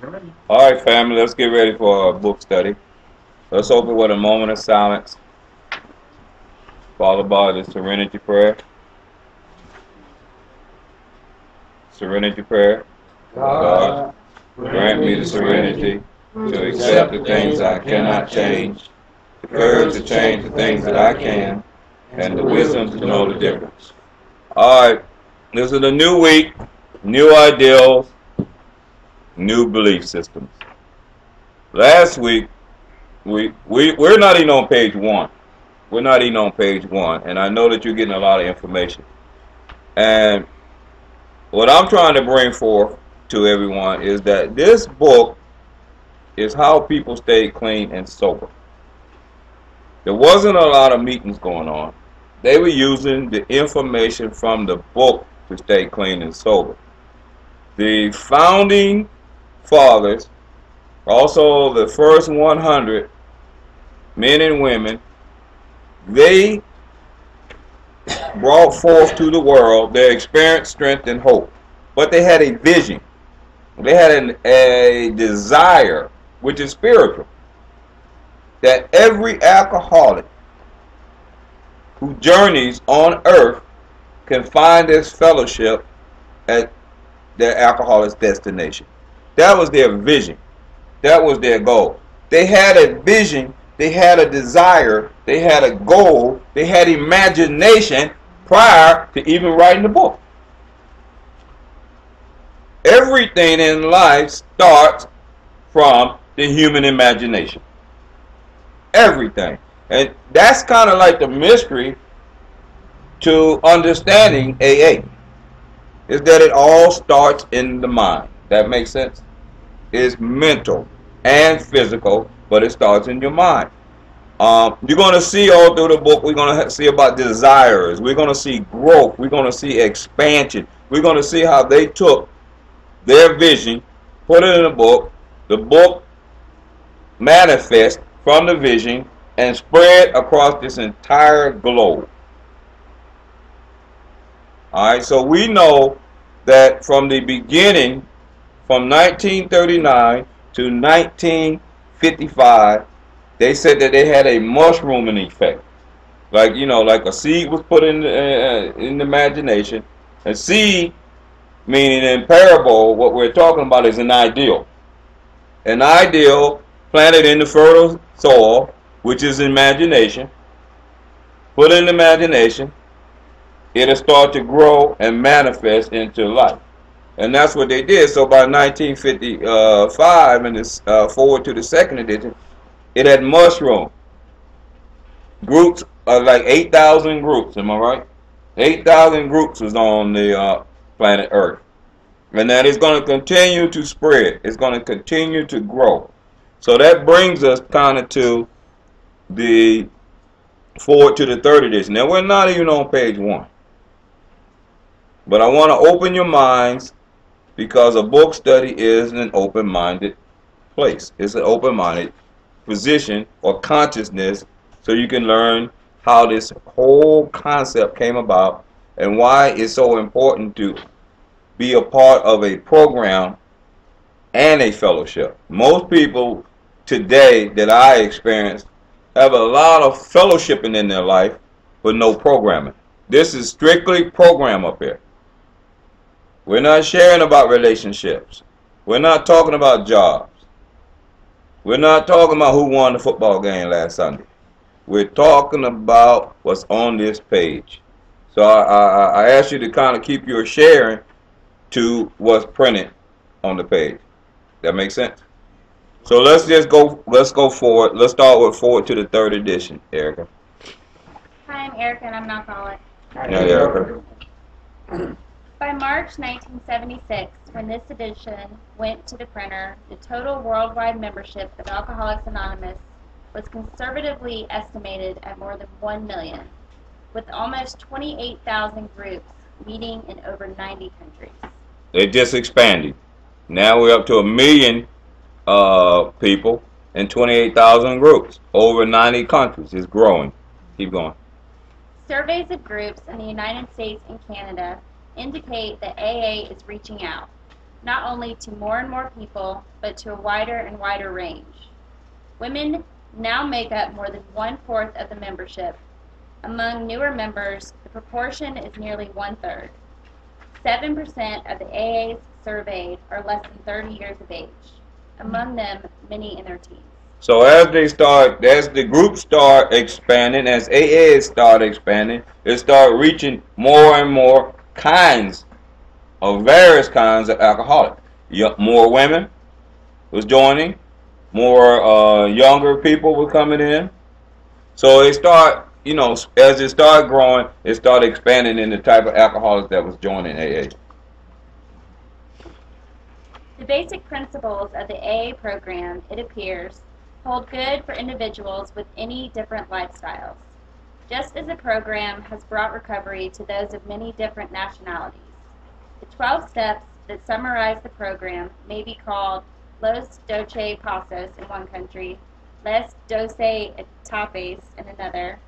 All right, family, let's get ready for our book study. Let's open with a moment of silence, followed by the serenity prayer. Serenity prayer. God, grant me the serenity to accept the things I cannot change, the courage to change the things that I can, and the wisdom to know the difference. All right, this is a new week, new ideals, new belief systems. Last week, we're not even on page one. We're not even on page one, and I know that you're getting a lot of information. And what I'm trying to bring forth to everyone is that this book is how people stay clean and sober. There wasn't a lot of meetings going on. They were using the information from the book to stay clean and sober. The founding fathers, also the first 100 men and women, they brought forth to the world their experience, strength, and hope. But they had a vision. They had a desire, which is spiritual, that every alcoholic who journeys on earth can find this fellowship at their alcoholic's destination. That was their vision. That was their goal. They had a vision, they had a desire, they had a goal, they had imagination prior to even writing the book. Everything in life starts from the human imagination. Everything. And that's kind of like the mystery to understanding AA, is that it all starts in the mind. That makes sense? It's mental and physical, but it starts in your mind. You're going to see all through the book, we're going to see about desires. We're going to see growth. We're going to see expansion. We're going to see how they took their vision, put it in a book. The book manifests from the vision and spread across this entire globe. Alright, so we know that from the beginning, from 1939 to 1955, they said that they had a mushrooming effect. Like, you know, like a seed was put in the imagination. A seed, meaning in parable, what we're talking about is an ideal. An ideal planted in the fertile soil, which is imagination. Put in imagination, it'll start to grow and manifest into life. And that's what they did. So by 1955, and it's forward to the second edition, it had mushroomed. Groups of like 8,000 groups, am I right? 8,000 groups was on the planet Earth. And that is going to continue to spread. It's going to continue to grow. So that brings us kind of to the forward to the third edition. Now we're not even on page one. But I want to open your minds, because a book study is an open-minded place. It's an open-minded position or consciousness, so you can learn how this whole concept came about and why it's so important to be a part of a program and a fellowship. Most people today that I experience have a lot of fellowshipping in their life, but no programming. This is strictly program up here. We're not sharing about relationships. We're not talking about jobs. We're not talking about who won the football game last Sunday. We're talking about what's on this page. So I ask you to kind of keep your sharing to what's printed on the page. That makes sense? So let's go forward. Let's start with forward to the third edition, Erica. Hi, I'm Erica and I'm an alcoholic. Yeah, Erica. By March 1976, when this edition went to the printer, the total worldwide membership of Alcoholics Anonymous was conservatively estimated at more than 1 million, with almost 28,000 groups meeting in over 90 countries. They just expanded. Now we're up to 1 million people and 28,000 groups, over 90 countries. It's growing. Keep going. Surveys of groups in the United States and Canada indicate that AA is reaching out. not only to more and more people, but to a wider and wider range. Women now make up more than 1/4 of the membership. Among newer members, the proportion is nearly 1/3. 7% of the AAs surveyed are less than 30 years of age. Among them, many in their teens. So as the groups start expanding, as AAs start expanding, it start reaching more and more kinds of various kinds of alcoholics. More women was joining, more younger people were coming in. So it start, as it started growing, it started expanding in the type of alcoholics that was joining AA. The basic principles of the AA program, it appears, hold good for individuals with any different lifestyles, just as the program has brought recovery to those of many different nationalities. The 12 steps that summarize the program may be called Los 12 Pasos in one country, Les 12 Etapes in another,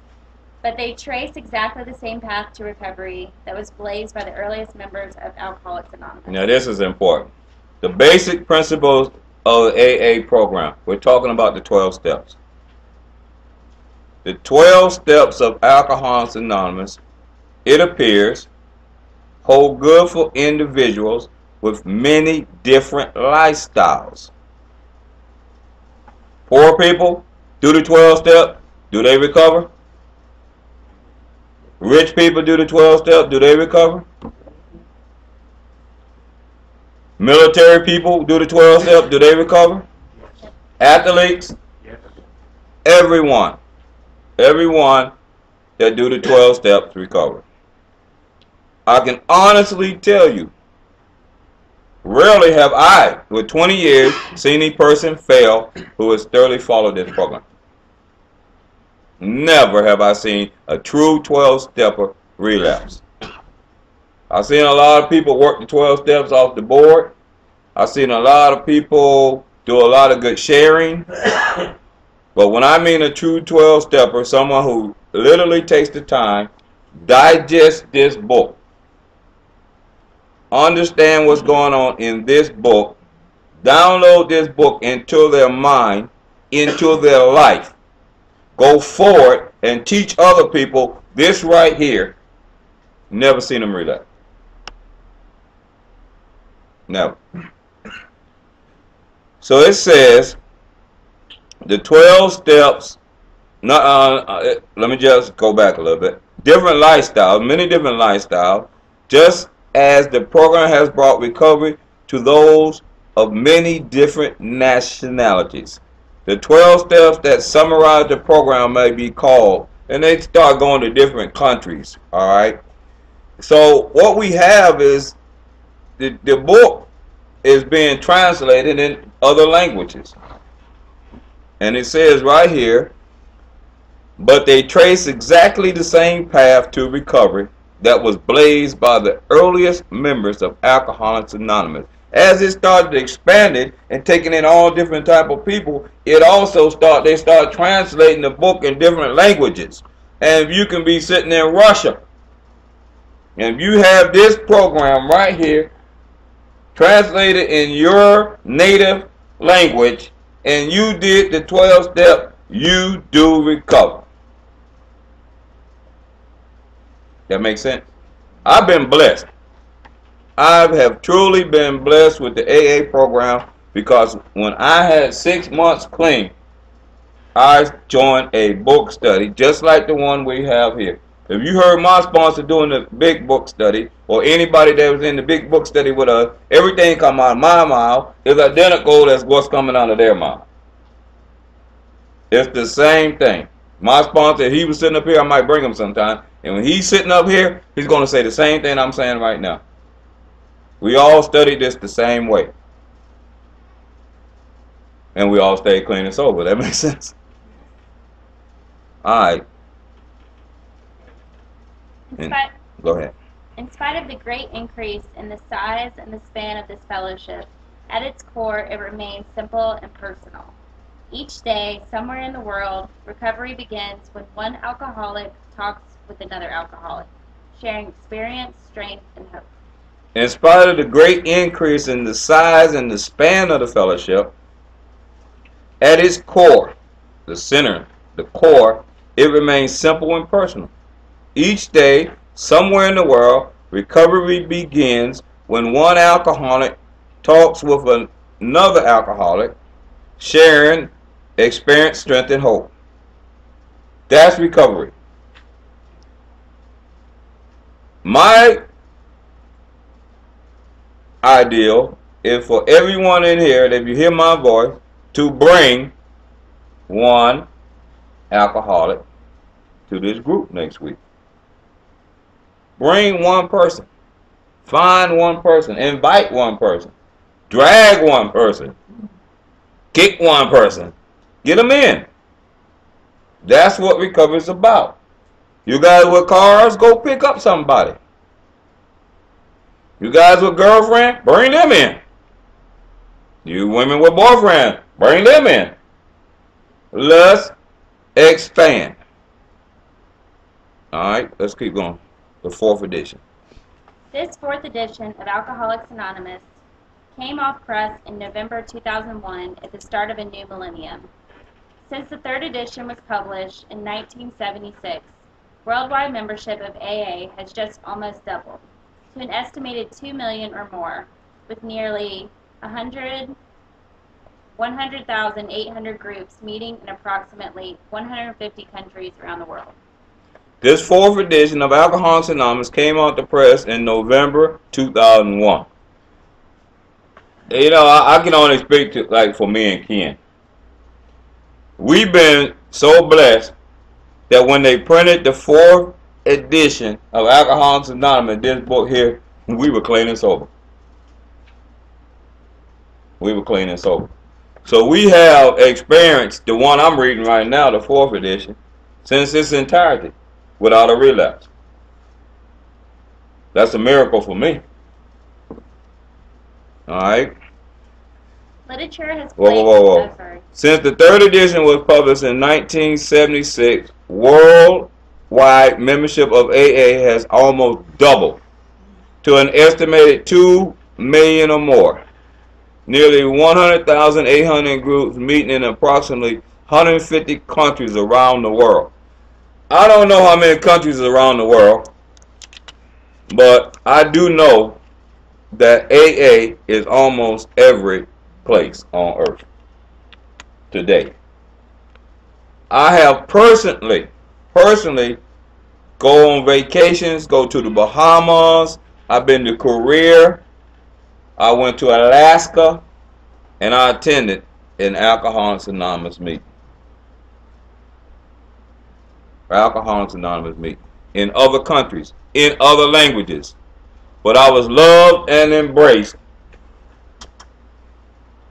but they trace exactly the same path to recovery that was blazed by the earliest members of Alcoholics Anonymous. Now this is important. The basic principles of the AA program, we're talking about the 12 steps. The 12 steps of Alcoholics Anonymous, it appears, hold good for individuals with many different lifestyles. Poor people do the 12 steps, do they recover? Rich people do the 12 steps, do they recover? Military people do the 12 steps, do they recover? Athletes? Everyone that do the 12 steps recover. I can honestly tell you, rarely have I, with 20 years, seen a person fail who has thoroughly followed this program. Never have I seen a true 12-stepper relapse. I've seen a lot of people work the 12 steps off the board. I've seen a lot of people do a lot of good sharing. But when I mean a true 12-stepper, someone who literally takes the time, digest this book, understand what's going on in this book, download this book into their mind, into their life, go forward and teach other people this right here, never seen them relapse. Never. So it says the 12 steps, let me just go back a little bit. Different lifestyles, many different lifestyles, just as the program has brought recovery to those of many different nationalities. The 12 steps that summarize the program may be called, and they start going to different countries, all right? So what we have is the book is being translated in other languages. And it says right here, but they trace exactly the same path to recovery that was blazed by the earliest members of Alcoholics Anonymous. As it started expanding and taking in all different type of people, it also they start translating the book in different languages. And if you can be sitting in Russia, and if you have this program right here translated in your native language, and you did the 12 step, you do recover. That makes sense? I've been blessed. I have truly been blessed with the AA program, because when I had 6 months clean, I joined a book study just like the one we have here. If you heard my sponsor doing the big book study, or anybody that was in the big book study with us, everything come out of my mouth is identical as what's coming out of their mouth. It's the same thing. My sponsor, if he was sitting up here, I might bring him sometime. And when he's sitting up here, he's going to say the same thing I'm saying right now. We all studied this the same way. And we all stayed clean and sober. That makes sense? All right. Go ahead. In spite of the great increase in the size and the span of this fellowship, at its core it remains simple and personal. Each day, somewhere in the world, recovery begins when one alcoholic talks with another alcoholic, sharing experience, strength, and hope. in spite of the great increase in the size and the span of the fellowship, at its core, the center, the core, it remains simple and personal. Each day, somewhere in the world, recovery begins when one alcoholic talks with another alcoholic, sharing experience, strength, and hope. That's recovery. My ideal is for everyone in here, that if you hear my voice, to bring one alcoholic to this group next week. Bring one person. Find one person. Invite one person. Drag one person. Kick one person. Get them in. That's what recovery is about. You guys with cars, go pick up somebody. You guys with girlfriend, bring them in. You women with boyfriend, bring them in. Let's expand. Alright, let's keep going. The 4th edition. This 4th edition of Alcoholics Anonymous came off press in November 2001 at the start of a new millennium. Since the 3rd edition was published in 1976, worldwide membership of AA has just almost doubled to an estimated 2 million or more, with nearly 100,800 groups meeting in approximately 150 countries around the world. This 4th edition of Alcoholics Anonymous came out the press in November 2001. You know, I can only speak to, like, for me and Ken. We've been so blessed that when they printed the 4th edition of Alcoholics Anonymous, this book here, we were clean and sober. We were clean and sober. So we have experienced the one I'm reading right now, the 4th edition, since its entirety, without a relapse. That's a miracle for me. Alright? Literature has played... Whoa. Since the 3rd edition was published in 1976, worldwide membership of AA has almost doubled to an estimated 2 million or more. Nearly 100,800 groups meeting in approximately 150 countries around the world. I don't know how many countries around the world, but I do know that AA is almost every place on earth today. I have personally go on vacations, go to the Bahamas. I've been to Korea. I went to Alaska, and I attended an Alcoholics Anonymous meeting. Alcoholics Anonymous meeting in other countries, in other languages. But I was loved and embraced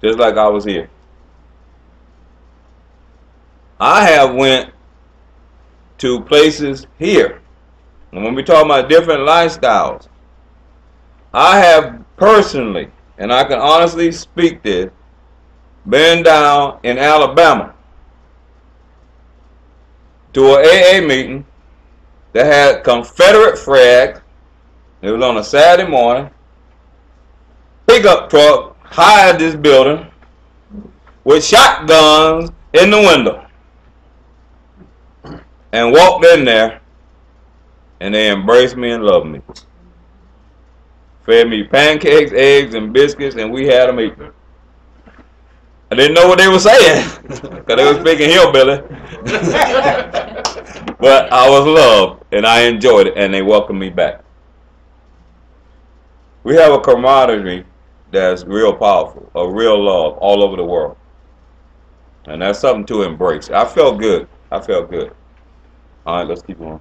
just like I was here. I have went to places here, and when we talk about different lifestyles, I have personally, and I can honestly speak this, been down in Alabama to an AA meeting that had Confederate flags. It was on a Saturday morning. Pickup truck hired this building with shotguns in the window, and walked in there, and they embraced me and loved me. Fed me pancakes, eggs, and biscuits, and we had a meeting. I didn't know what they were saying, because they were speaking hillbilly. But I was loved, and I enjoyed it, and they welcomed me back. We have a camaraderie that's real powerful, a real love all over the world. And that's something to embrace. I felt good. I felt good. All right, let's keep going.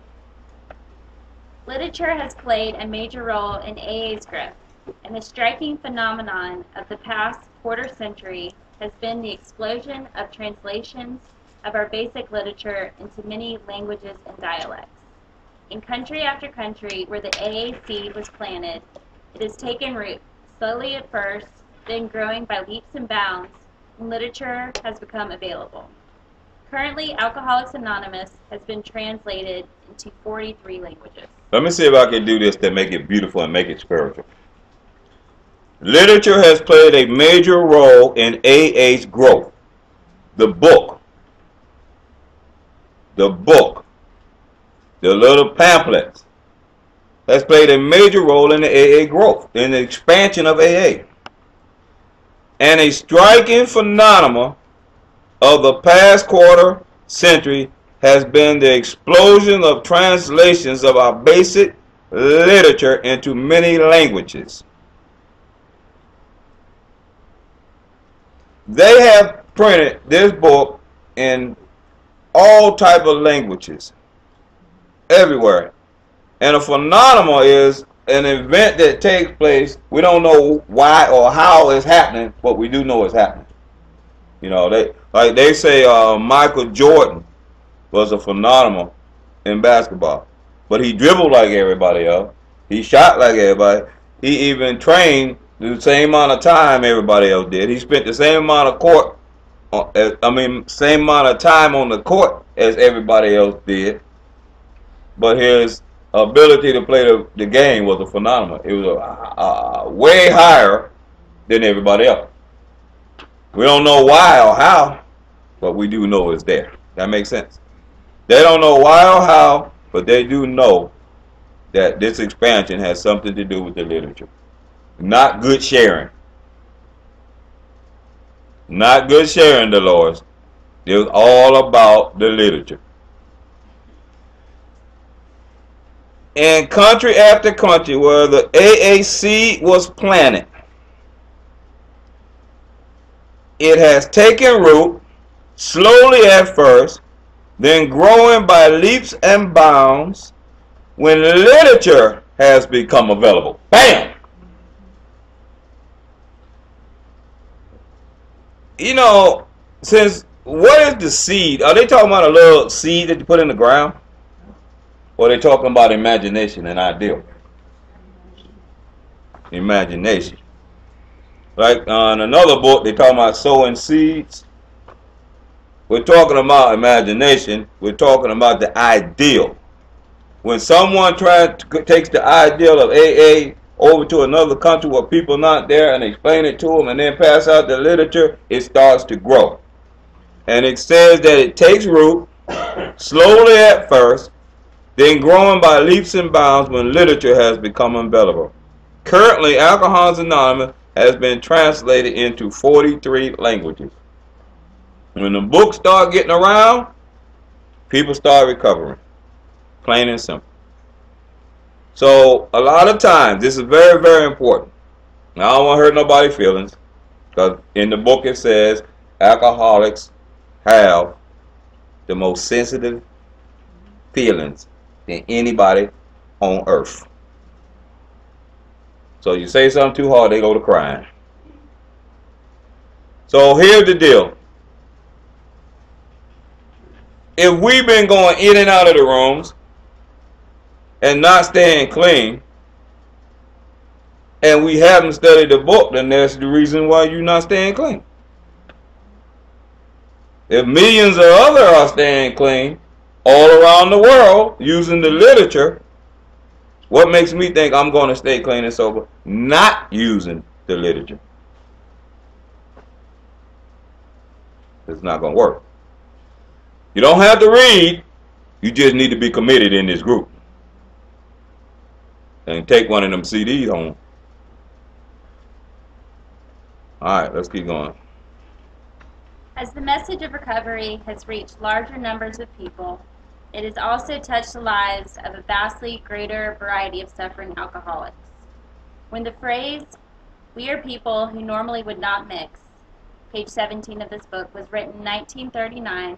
Literature has played a major role in AA's growth, and the striking phenomenon of the past quarter century has been the explosion of translations of our basic literature into many languages and dialects. In country after country where the AA seed was planted, it has taken root, slowly at first, then growing by leaps and bounds, and literature has become available. Currently, Alcoholics Anonymous has been translated into 43 languages. Let me see if I can do this to make it beautiful and make it spiritual. Literature has played a major role in AA's growth. The book, the little pamphlets, has played a major role in the AA growth, in the expansion of AA. And a striking phenomenon of the past quarter century has been the explosion of translations of our basic literature into many languages. They have printed this book in all type of languages, everywhere. And a phenomenon is an event that takes place. We don't know why or how it's happening, but we do know it's happening. You know, they say Michael Jordan was a phenomenon in basketball, but he dribbled like everybody else. He shot like everybody. He even trained the same amount of time everybody else did. He spent the same amount of same amount of time on the court as everybody else did. But his ability to play the game was a phenomenon. It was way higher than everybody else. We don't know why or how, but we do know it's there. That makes sense. They don't know why or how, but they do know that this expansion has something to do with the literature. Not good sharing. Not good sharing, Dolores. It was all about the literature. In country after country where the AAC was planted, it has taken root, slowly at first, then growing by leaps and bounds when literature has become available. Bam! You know, what is the seed? Are they talking about a little seed that you put in the ground? Or are they talking about imagination and ideal? Imagination. Like on another book, they talking about sowing seeds. We're talking about imagination. We're talking about the ideal. When someone takes the ideal of AA over to another country where people not there and explain it to them and then pass out the literature, it starts to grow. And it says that it takes root slowly at first, then growing by leaps and bounds when literature has become available. Currently, Alcoholics Anonymous has been translated into 43 languages. When the books start getting around, people start recovering. Plain and simple. So, a lot of times, this is very, very important. Now, I don't want to hurt nobody's feelings, because in the book it says alcoholics have the most sensitive feelings than anybody on earth. So you say something too hard, they go to crying. So here's the deal. If we've been going in and out of the rooms and not staying clean, and we haven't studied the book, then that's the reason why you're not staying clean. If millions of others are staying clean all around the world using the literature, what makes me think I'm going to stay clean and sober not using the literature? It's not going to work. You don't have to read. You just need to be committed in this group. And take one of them CDs home. Alright, let's keep going. As the message of recovery has reached larger numbers of people, it has also touched the lives of a vastly greater variety of suffering alcoholics. When the phrase, "we are people who normally would not mix," page 17 of this book, was written in 1939,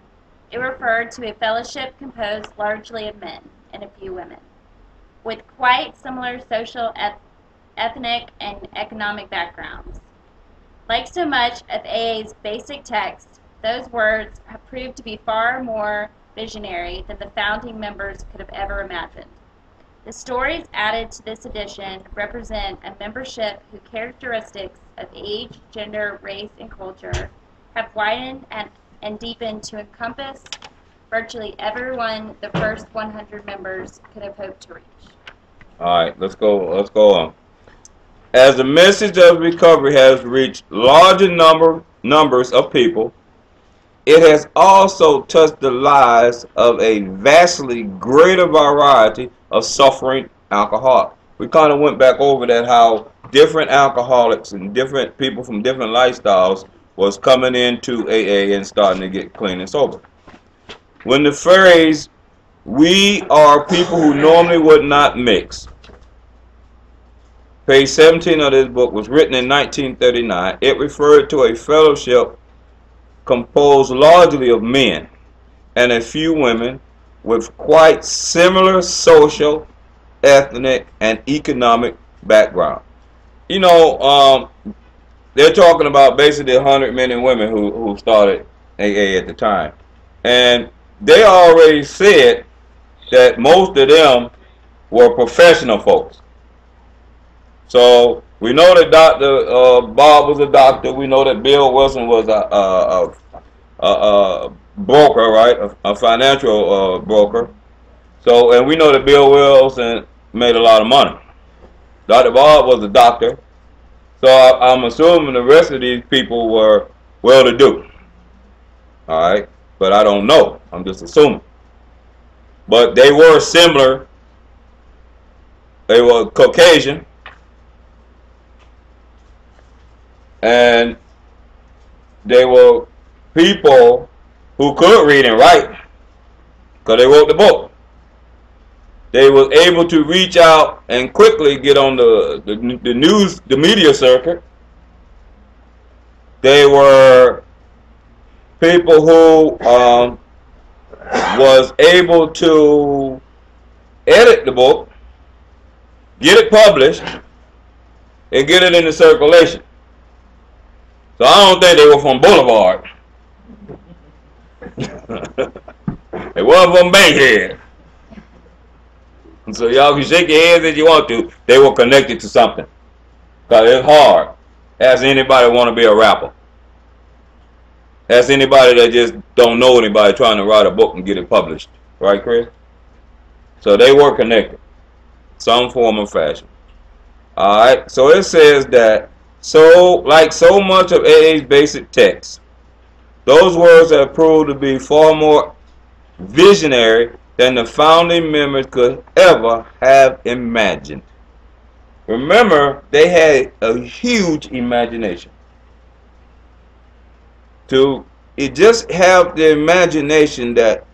it referred to a fellowship composed largely of men and a few women, with quite similar social, ethnic, and economic backgrounds. Like so much of AA's basic text, those words have proved to be far more visionary than the founding members could have ever imagined. The stories added to this edition represent a membership whose characteristics of age, gender, race, and culture have widened and deepened to encompass virtually everyone the first 100 members could have hoped to reach. All right, let's go on. As the message of recovery has reached larger numbers of people, it has also touched the lives of a vastly greater variety of suffering alcoholics. We kind of went back over that, how different alcoholics and different people from different lifestyles was coming into AA and starting to get clean and sober. When the phrase, "we are people who normally would not mix," page 17 of this book, was written in 1939, it referred to a fellowship composed largely of men and a few women with quite similar social, ethnic, and economic background. You know, they're talking about basically 100 men and women who started AA at the time. And they already said that most of them were professional folks. So we know that Dr. Bob was a doctor. We know that Bill Wilson was a broker, right? A financial broker. So, and we know that Bill Wilson made a lot of money. Dr. Bob was a doctor. So I'm assuming the rest of these people were well-to-do. All right? But I don't know. I'm just assuming. But they were similar. They were Caucasian. And they were people who could read and write because they wrote the book. They were able to reach out and quickly get on the news, the media circuit. They were people who was able to edit the book, get it published, and get it into circulation. So I don't think they were from Boulevard. They weren't from Bankhead. And so y'all can shake your heads if you want to. They were connected to something. Because it's hard. Ask anybody want to be a rapper. Ask anybody that just don't know anybody trying to write a book and get it published. Right, Chris? So they were connected. Some form or fashion. Alright, so it says that, so like so much of AA's basic text, those words have proved to be far more visionary than the founding members could ever have imagined. Remember, they had a huge imagination. It just have the imagination that,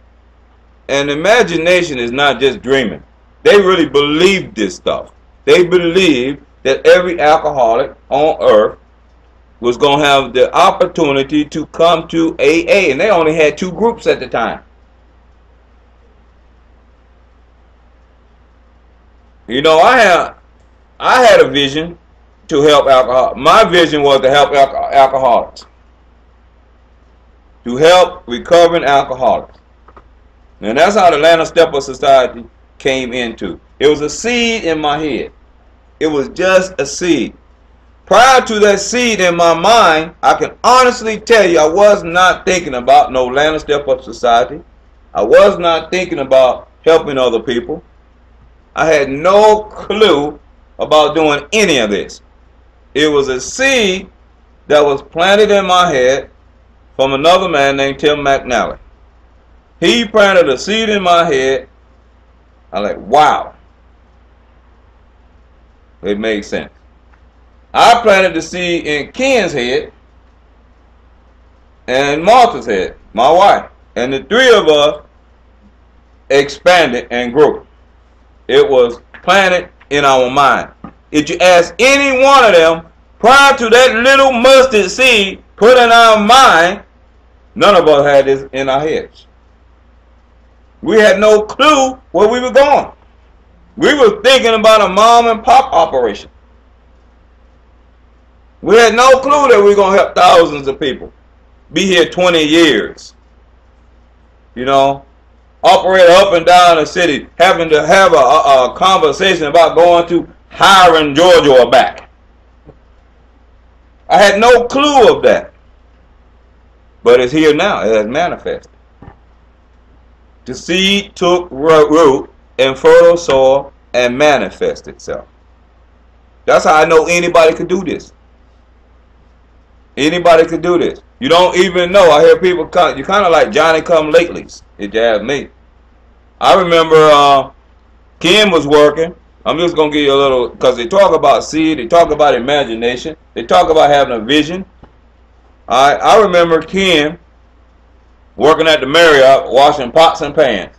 and imagination is not just dreaming. They really believed this stuff. They believed that every alcoholic on earth was going to have the opportunity to come to AA, and they only had 2 groups at the time. You know, I had a vision to help alcoholics. My vision was to help alcoholics, to help recovering alcoholics. And that's how the Atlanta Step-Up Society came into. It was a seed in my head. It was just a seed. Prior to that seed in my mind, I can honestly tell you I was not thinking about no Atlanta Step-Up Society. I was not thinking about helping other people. I had no clue about doing any of this. It was a seed that was planted in my head from another man named Tim McNally. He planted a seed in my head. I'm like, wow. It made sense. I planted the seed in Ken's head and Martha's head, my wife. And the 3 of us expanded and grew. It was planted in our mind. If you ask any one of them, prior to that little mustard seed put in our mind, none of us had this in our heads. We had no clue where we were going. We were thinking about a mom and pop operation. We had no clue that we were going to help thousands of people. Be here 20 years. You know, operate up and down the city, having to have a conversation about going to Hiram, Georgia or back. I had no clue of that. But it's here now. It has manifested. The seed took root in fertile soil and manifested itself. That's how I know anybody could do this. Anybody could do this. You don't even know. I hear people come. You kind of like Johnny come latelys. If you ask me. I remember Ken was working. I'm just gonna give you a little, because they talk about seed, they talk about imagination, they talk about having a vision. I remember Ken working at the Marriott, washing pots and pans.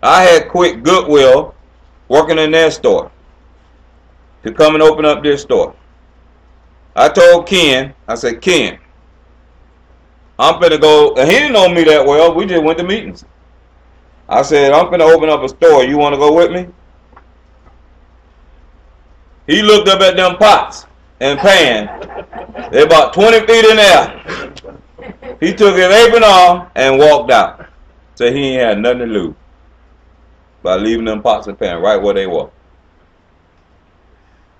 I had quit Goodwill, working in their store, to come and open up this store. I told Ken, I said, Ken, I'm finna go, and he didn't know me that well, we just went to meetings. I said, I'm finna open up a store, you wanna go with me? He looked up at them pots and pans. They're about 20 feet in there. He took his apron off and walked out. Said he ain't had nothing to lose by leaving them pots and pans right where they were.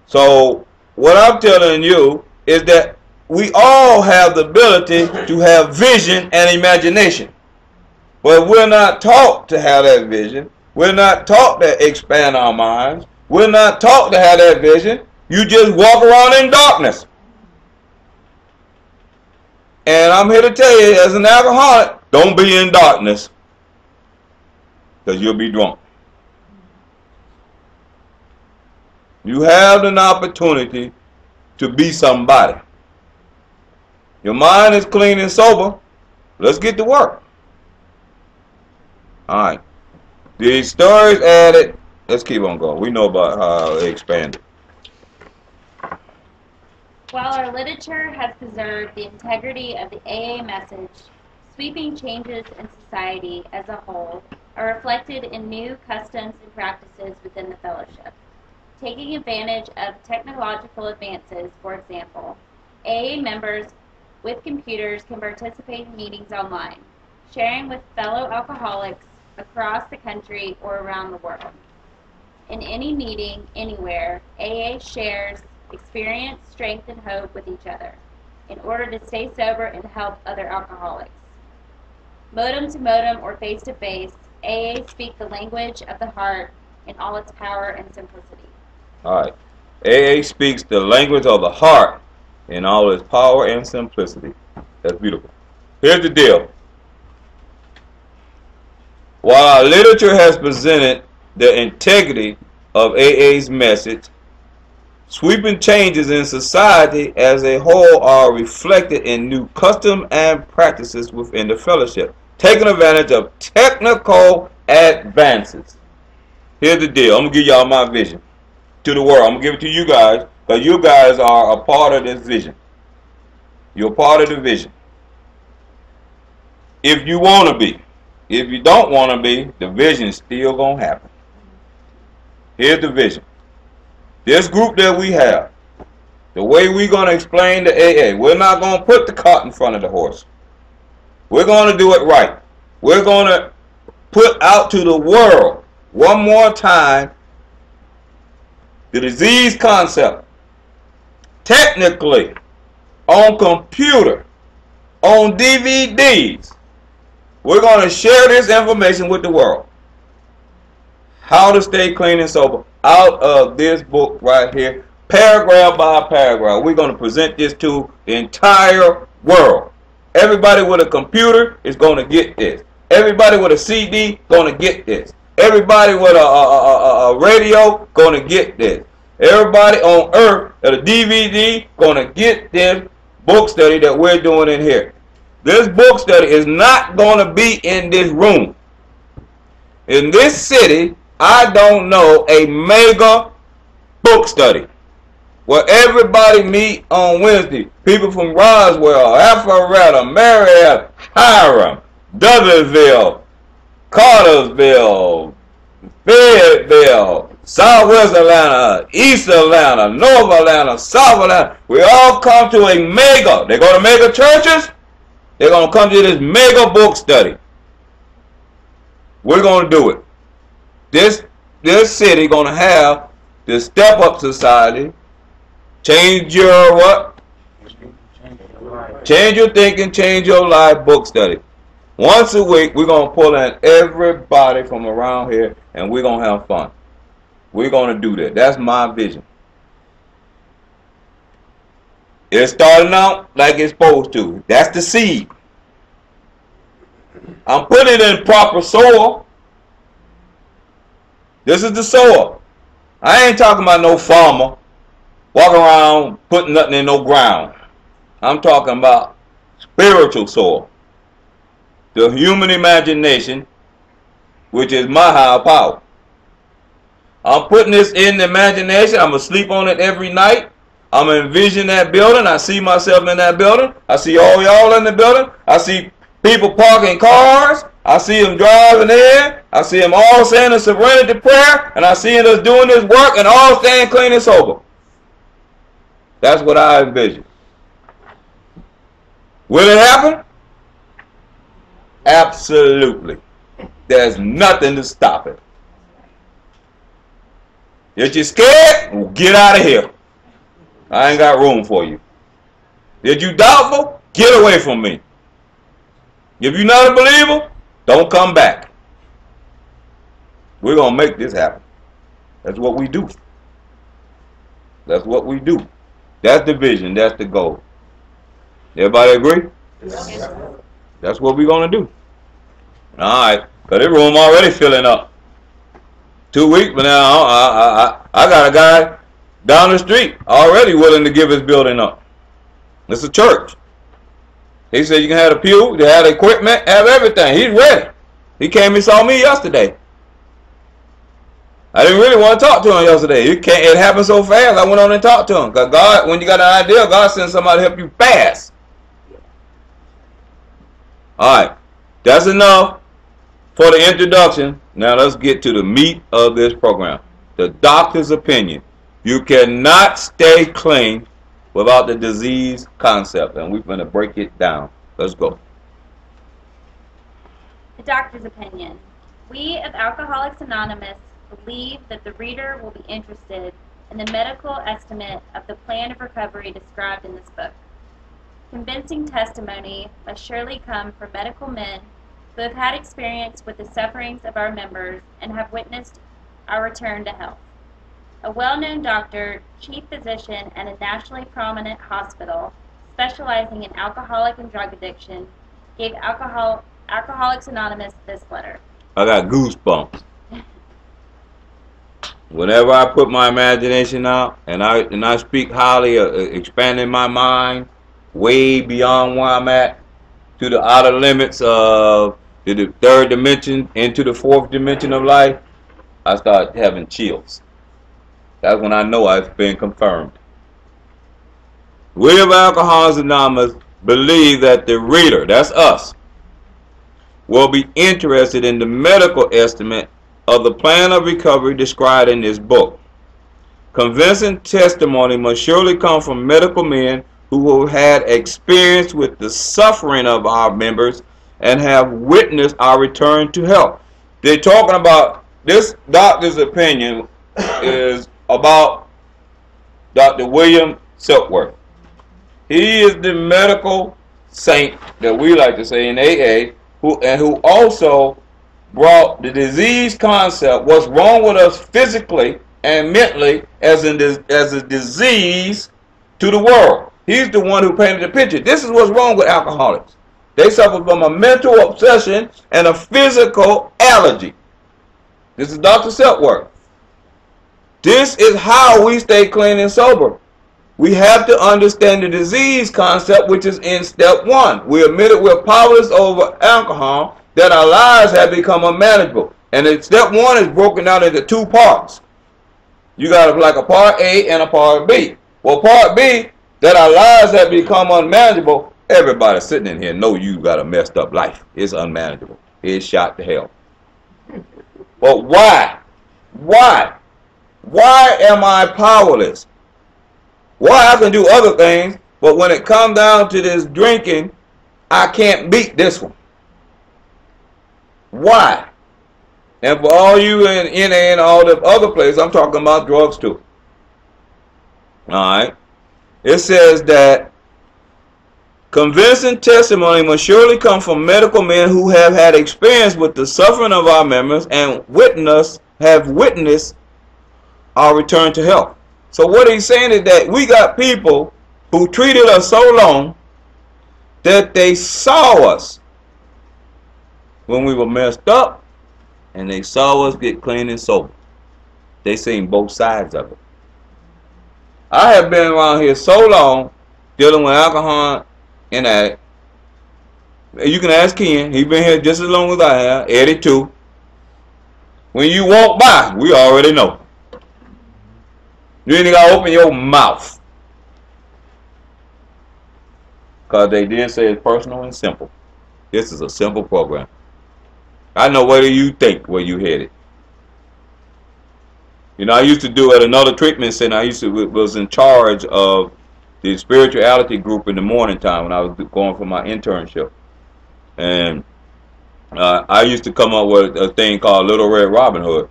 So what I'm telling you is that we all have the ability to have vision and imagination. But we're not taught to have that vision. We're not taught to expand our minds. We're not taught to have that vision. You just walk around in darkness. And I'm here to tell you, as an alcoholic, don't be in darkness, because you'll be drunk. You have an opportunity to be somebody. Your mind is clean and sober. Let's get to work. Alright. The stories added. Let's keep on going. We know about how they expanded. While our literature has preserved the integrity of the AA message, sweeping changes in society as a whole are reflected in new customs and practices within the fellowship. Taking advantage of technological advances, for example, AA members with computers can participate in meetings online, sharing with fellow alcoholics across the country or around the world. In any meeting, anywhere, AA shares experience, strength, and hope with each other in order to stay sober and help other alcoholics. Modem to modem or face to face, AA speak the language of the heart in all its power and simplicity. Alright. AA speaks the language of the heart in all its power and simplicity. That's beautiful. Here's the deal. While our literature has presented the integrity of AA's message, sweeping changes in society as a whole are reflected in new customs and practices within the fellowship, taking advantage of technical advances. Here's the deal. I'm going to give y'all my vision to the world. I'm going to give it to you guys, because you guys are a part of this vision. You're part of the vision. If you want to be. If you don't want to be, the vision is still going to happen. Here's the vision. This group that we have, the way we're going to explain to AA, we're not going to put the cart in front of the horse. We're going to do it right. We're going to put out to the world one more time the disease concept. Technically, on computer, on DVDs, we're going to share this information with the world. How to stay clean and sober out of this book right here, paragraph by paragraph. We're going to present this to the entire world. Everybody with a computer is going to get this. Everybody with a CD going to get this. Everybody with a radio going to get this. Everybody on earth at a DVD going to get this book study that we're doing in here. This book study is not going to be in this room. In this city, I don't know a mega book study where everybody meet on Wednesday. People from Roswell, Alpharetta, Marietta, Hiram, Douglasville, Cartersville, Fayetteville, Southwest Atlanta, East Atlanta, North Atlanta, South Atlanta. We all come to a mega. They go to mega churches. They're going to come to this mega book study. We're going to do it. This city going to have the Step Up Society. Change your what? Change your thinking, change your life book study. Once a week, we're going to pull in everybody from around here, and we're going to have fun. We're going to do that. That's my vision. It's starting out like it's supposed to. That's the seed. I'm putting it in proper soil. This is the soil. I ain't talking about no farmer walking around putting nothing in no ground. I'm talking about spiritual soil. The human imagination, which is my higher power. I'm putting this in the imagination. I'm going to sleep on it every night. I'm going to envision that building. I see myself in that building. I see all y'all in the building. I see people parking cars. I see them driving in. I see them all saying a serenity prayer. And I see us doing this work and all staying clean and sober. That's what I envision. Will it happen? Absolutely. There's nothing to stop it. If you're scared, well, get out of here. I ain't got room for you. If you doubtful, get away from me. If you're not a believer, don't come back. We're going to make this happen. That's what we do. That's what we do. That's the vision. That's the goal. Everybody agree? Yes. That's what we're going to do. All right. Because this room already filling up. 2 weeks, but now I got a guy down the street already willing to give his building up. It's a church. He said you can have a pew, they have the equipment, have everything. He's ready. He came and saw me yesterday. I didn't really want to talk to him yesterday. It happened so fast, I went on and talked to him. Because God, when you got an idea, God sends somebody to help you fast. Alright, that's enough for the introduction. Now let's get to the meat of this program. The doctor's opinion. You cannot stay clean without the disease concept. And we're going to break it down. Let's go. The doctor's opinion. We of Alcoholics Anonymous believe that the reader will be interested in the medical estimate of the plan of recovery described in this book. Convincing testimony must surely come from medical men who have had experience with the sufferings of our members and have witnessed our return to health. A well-known doctor, chief physician at a nationally prominent hospital specializing in alcoholic and drug addiction, gave Alcoholics Anonymous this letter. I got goosebumps. Whenever I put my imagination out and I speak highly, expanding my mind way beyond where I'm at, to the outer limits of the third dimension into the fourth dimension of life, I start having chills. That's when I know it's been confirmed. We of Alcoholics Anonymous believe that the reader, that's us, will be interested in the medical estimate of the plan of recovery described in this book. Convincing testimony must surely come from medical men who have had experience with the suffering of our members and have witnessed our return to health. They're talking about, this doctor's opinion is about Dr. William Silkworth. He is the medical saint that we like to say in AA, who also brought the disease concept, what's wrong with us physically and mentally as a disease, to the world. He's the one who painted the picture. This is what's wrong with alcoholics. They suffer from a mental obsession and a physical allergy. This is Dr. Silkworth. This is how we stay clean and sober. We have to understand the disease concept, which is in step 1. We admit it, we're powerless over alcohol, that our lives have become unmanageable. And in step 1 is broken down into 2 parts. You got like a part A and a part B. Well, part B, that our lives have become unmanageable. Everybody sitting in here know you got a messed up life. It's unmanageable. It's shot to hell. But why? Why? Why am I powerless? Why I can do other things, but when it comes down to this drinking, I can't beat this one. Why? And for all you in NA and all the other places, I'm talking about drugs too. Alright. It says that convincing testimony must surely come from medical men who have had experience with the suffering of our members and have witnessed our return to health. So what he's saying is that we got people who treated us so long that they saw us when we were messed up, and they saw us get clean and sober. They seen both sides of it. I have been around here so long dealing with alcohol and addict. You can ask Ken. He's been here just as long as I have. Eddie too. When you walk by, we already know. You ain't got to open your mouth. Because they did say it's personal and simple. This is a simple program. I know where do you think where you headed. You know, I used to do at another treatment center. I was in charge of the spirituality group in the morning time when I was going for my internship. And I used to come up with a thing called Little Red Robin Hood.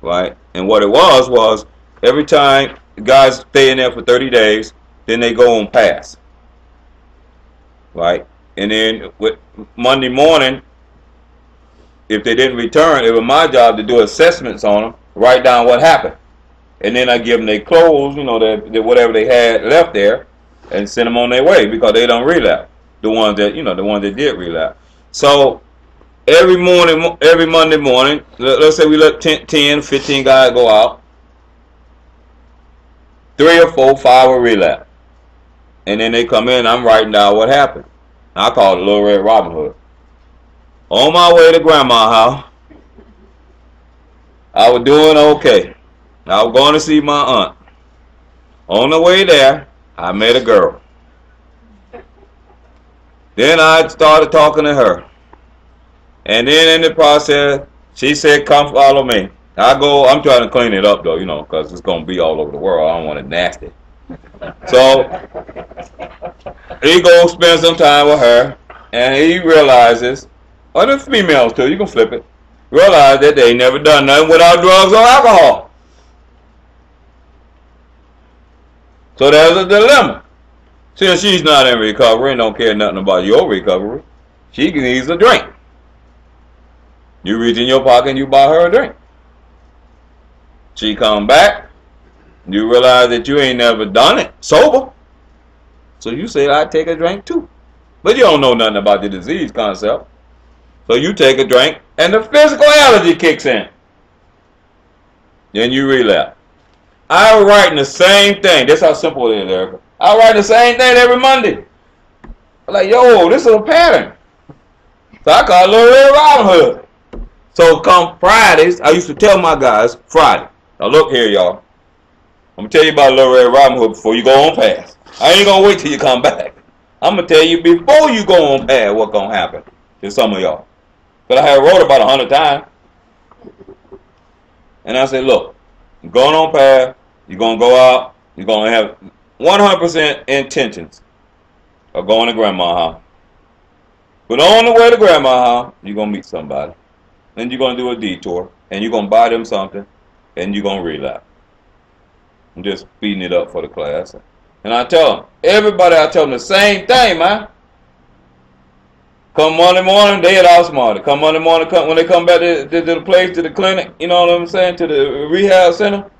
Right? And what it was every time guys stay in there for 30 days, then they go on pass. Right? And then with Monday morning, if they didn't return, it was my job to do assessments on them, write down what happened. And then I give them their clothes, you know, whatever they had left there, and send them on their way because they don't relapse. The ones that, you know, the ones that did relapse. So every morning, every Monday morning, let's say we let 10, 15 guys go out. 3 or 4, 5 will relapse. And then they come in, I'm writing down what happened. I call it Little Red Robin Hood. On my way to Grandma's house, I was doing okay. I was going to see my aunt. On the way there, I met a girl. Then I started talking to her. And then in the process, she said, come follow me. I'm trying to clean it up though, you know, because it's going to be all over the world. I don't want it nasty. So, he goes spend some time with her, and he realizes, or the females too, you can flip it, realize that they ain't never done nothing without drugs or alcohol. So there's a dilemma. Since she's not in recovery and don't care nothing about your recovery, she needs a drink. You reach in your pocket and you buy her a drink. She come back, you realize that you ain't never done it sober. So you say, I take a drink too. But you don't know nothing about the disease concept. So you take a drink and the physical allergy kicks in. Then you relapse. I'm writing the same thing. That's how simple it is, Erica. I write the same thing every Monday. I'm like, yo, this is a pattern. So I call it Little Red Robin Hood. So come Fridays, I used to tell my guys, Friday. Now look here, y'all. I'm going to tell you about Little Red Robin Hood before you go on pass. I ain't going to wait till you come back. I'm going to tell you before you go on pass what's going to happen to some of y'all. But I had wrote about 100 times. And I said, look, you're going on pass, you're going to go out, you're going to have 100% intentions of going to Grandma's house. But on the way to Grandma's house, you're going to meet somebody. Then you're going to do a detour, and you're going to buy them something, and you're going to relapse. I'm just speeding it up for the class. And I tell them, everybody, I tell them the same thing, man. Come Monday morning, they had outsmarted. Come Monday morning, when they come back to the place, to the clinic, you know what I'm saying, to the rehab center.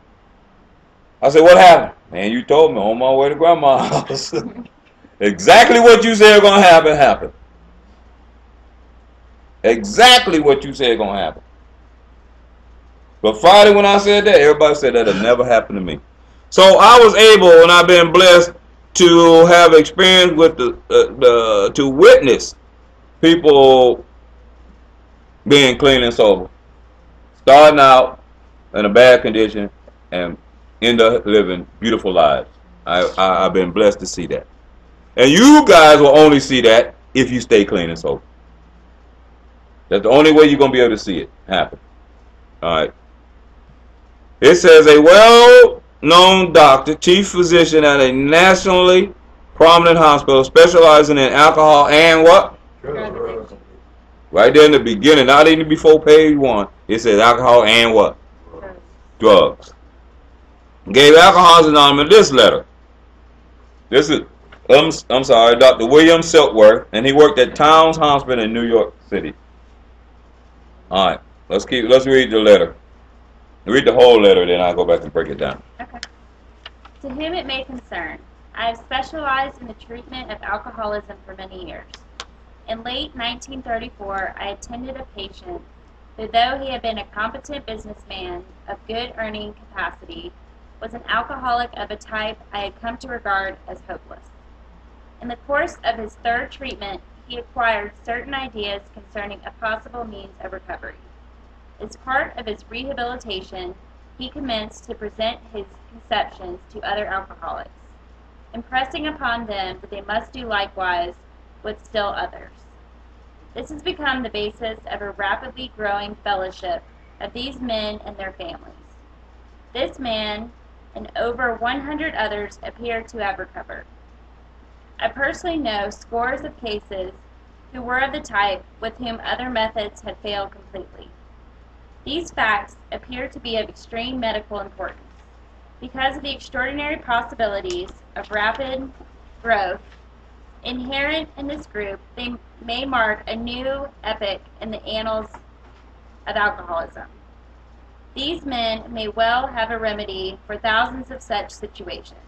I said, what happened? Man, you told me on my way to Grandma's house. Exactly what you said going to happen, happened. Exactly what you said going to happen. But Friday when I said that, everybody said that'll never happen to me. So I was able, and I've been blessed to have experience with to witness people being clean and sober, starting out in a bad condition and end up living beautiful lives. I've been blessed to see that. And you guys will only see that if you stay clean and sober. That's the only way you're going to be able to see it happen. All right. It says a well-known doctor, chief physician at a nationally prominent hospital specializing in alcohol and what? Drugs. Right there in the beginning, not even before page 1, it says alcohol and what? Drugs. Gave Alcoholics Anonymous this letter. This is, I'm sorry, Dr. William Silkworth, and he worked at Towns Hospital in New York City. All right, let's read the letter. Read the whole letter, then I'll go back and break it down. Okay. To whom it may concern, I have specialized in the treatment of alcoholism for many years. In late 1934, I attended a patient who, though he had been a competent businessman of good earning capacity, was an alcoholic of a type I had come to regard as hopeless. In the course of his third treatment, he acquired certain ideas concerning a possible means of recovery. As part of his rehabilitation, he commenced to present his conceptions to other alcoholics, impressing upon them that they must do likewise with still others. This has become the basis of a rapidly growing fellowship of these men and their families. This man and over 100 others appear to have recovered. I personally know scores of cases who were of the type with whom other methods had failed completely. These facts appear to be of extreme medical importance. Because of the extraordinary possibilities of rapid growth inherent in this group, they may mark a new epoch in the annals of alcoholism. These men may well have a remedy for thousands of such situations.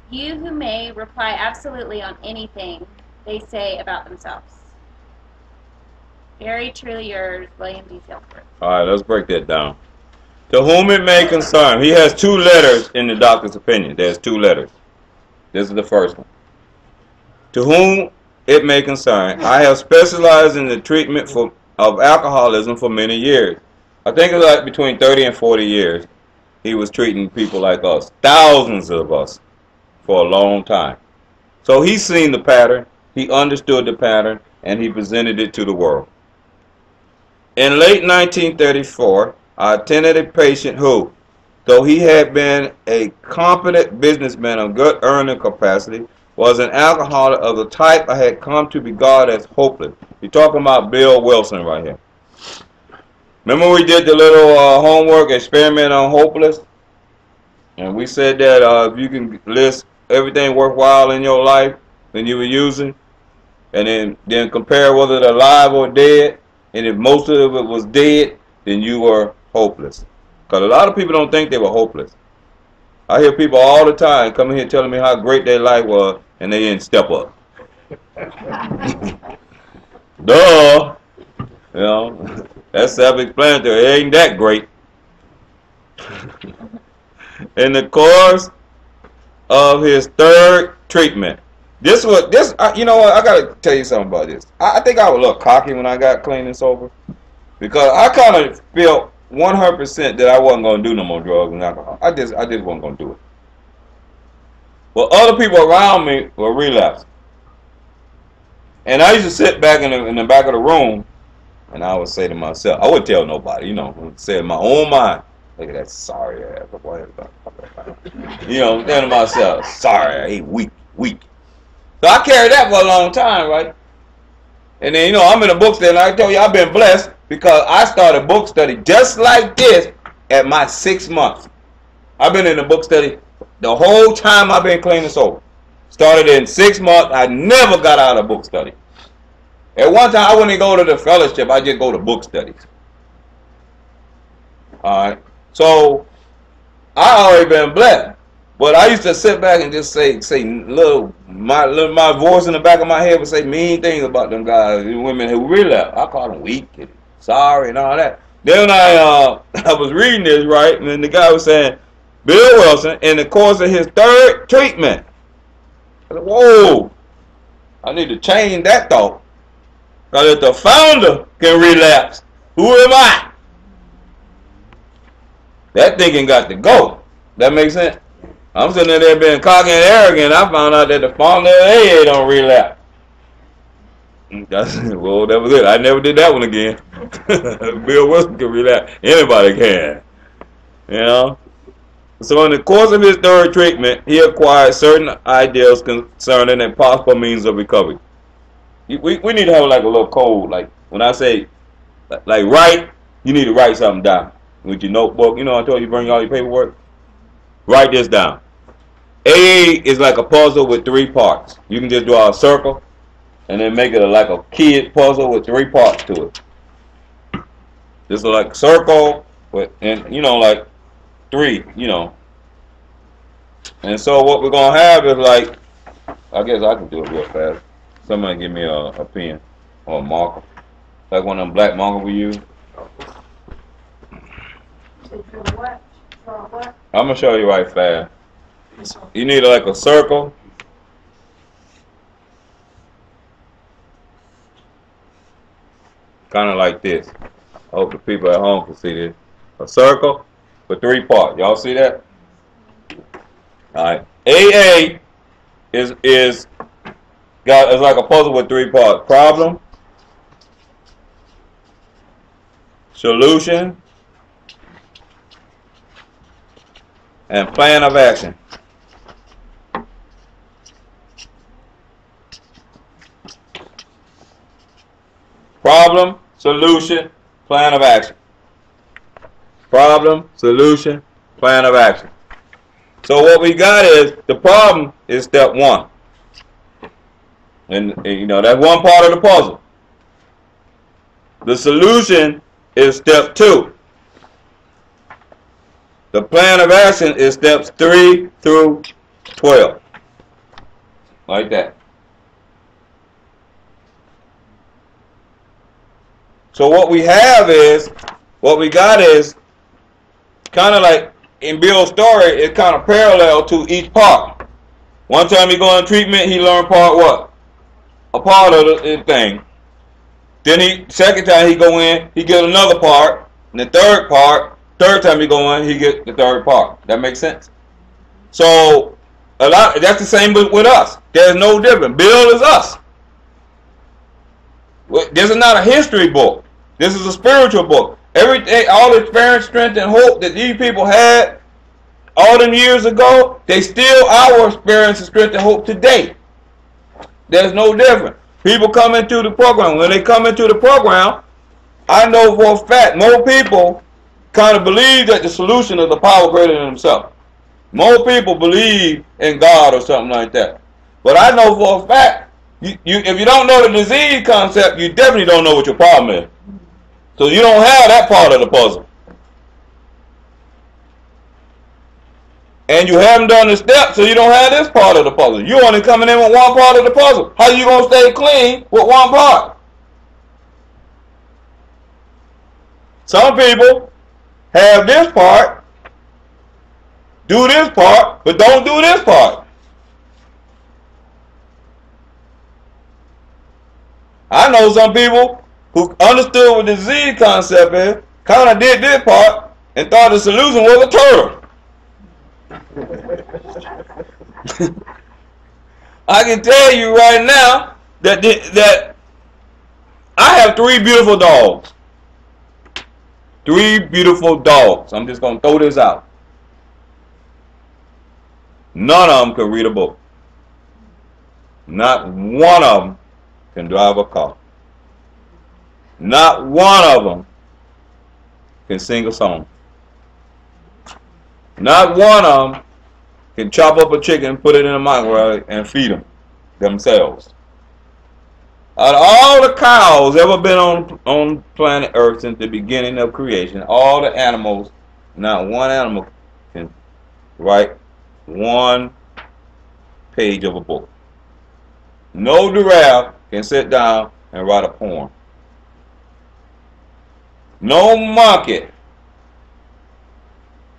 You who may reply absolutely on anything they say about themselves. Very truly yours, William D. Silver. All right, let's break that down. To whom it may concern. He has two letters in the doctor's opinion. There's two letters. This is the first one. To whom it may concern, I have specialized in the treatment of alcoholism for many years. I think it was like between 30 and 40 years. He was treating people like us, thousands of us, for a long time. So he's seen the pattern, he understood the pattern, and he presented it to the world. In late 1934, I attended a patient who, though he had been a competent businessman of good earning capacity, was an alcoholic of the type I had come to regard as hopeless. You're talking about Bill Wilson right here. Remember we did the little homework experiment on hopeless? And we said that if you can list everything worthwhile in your life that you were using, and then compare whether they're alive or dead, and if most of it was dead, then you were hopeless. Because a lot of people don't think they were hopeless. I hear people all the time coming here telling me how great their life was, and they didn't step up. Duh! You know, that's self-explanatory. It ain't that great. In the course of his third treatment, you know what? I gotta tell you something about this. I think I was a little cocky when I got clean and sober, because I kind of felt 100% that I wasn't gonna do no more drugs and alcohol. I just wasn't gonna do it. But other people around me were relapsing, and I used to sit back in the back of the room, and I would say to myself, I wouldn't tell nobody, you know, I would say in my own mind, look at that sorry ass boy. You know, saying to myself, sorry, I ain't weak. So I carried that for a long time, right? And then, you know, I'm in a book study, and I tell you, I've been blessed because I started book study just like this at my 6 months. I've been in a book study the whole time I've been clean and sober. Started in 6 months. I never got out of book study. At one time, I wouldn't go to the fellowship. I just go to book studies. All right. So I already been blessed. But I used to sit back and just say my voice in the back of my head would say mean things about them guys and women who relapse. I call them weak and sorry and all that. Then I was reading this, right, and then the guy was saying, Bill Wilson, in the course of his third treatment. I said, whoa, I need to change that thought. Because if the founder can relapse, who am I? That thinking got to go. That makes sense? I'm sitting there being cocky and arrogant. I found out that the founder of AA don't relapse. Well, that was it. I never did that one again. Bill Wilson can relapse. Anybody can. You know? So in the course of his third treatment, he acquired certain ideas concerning a possible means of recovery. We need to have like a little code. Like when I say, like write, you need to write something down. With your notebook, you know I told you bring all your paperwork? Write this down. A is like a puzzle with 3 parts. You can just draw a circle and then make it like a kid puzzle with 3 parts to it. Just like circle, But and you know, like 3, you know. And so what we're gonna have is like, I guess I can do it real fast. Somebody give me a pen or a marker, like one of them black markers we use. What? What? I'm gonna show you right fast. You need like a circle. Kind of like this. I hope the people at home can see this. A circle with 3 parts. Y'all see that? All right. AA is like a puzzle with 3 parts: problem, solution, and plan of action. Problem, solution, plan of action. Problem, solution, plan of action. So what we got is, the problem is step 1. And you know, that's one part of the puzzle. The solution is step 2. The plan of action is steps 3 through 12. Like that. So what we got is kind of like in Bill's story, it's kind of parallel to each part. One time he go in treatment, he learned part what? A part of the thing. Then second time he go in, he get another part. And the third time he go in, he get the third part. That makes sense? So that's the same with us. There's no difference. Bill is us. This is not a history book. This is a spiritual book. Everything, all the experience, strength, and hope that these people had all them years ago, they still our experience, strength, and hope today. There's no difference. People come into the program. When they come into the program, I know for a fact more people kind of believe that the solution is the power greater than themselves. More people believe in God or something like that. But I know for a fact, if you don't know the disease concept, you definitely don't know what your problem is. So you don't have that part of the puzzle. And you haven't done the steps, so you don't have this part of the puzzle. You're only coming in with one part of the puzzle. How are you going to stay clean with one part? Some people have this part, do this part, but don't do this part. I know some people who understood what the disease concept is, kind of did this part, and thought the solution was a turtle. I can tell you right now that I have 3 beautiful dogs. 3 beautiful dogs. I'm just going to throw this out. None of them can read a book. Not one of them can drive a car. Not one of them can sing a song. Not one of them can chop up a chicken, put it in a microwave, and feed them themselves. Out of all the cows ever been on planet Earth since the beginning of creation, all the animals, not one animal can write 1 page of a book. No giraffe can sit down and write a poem. No monkey,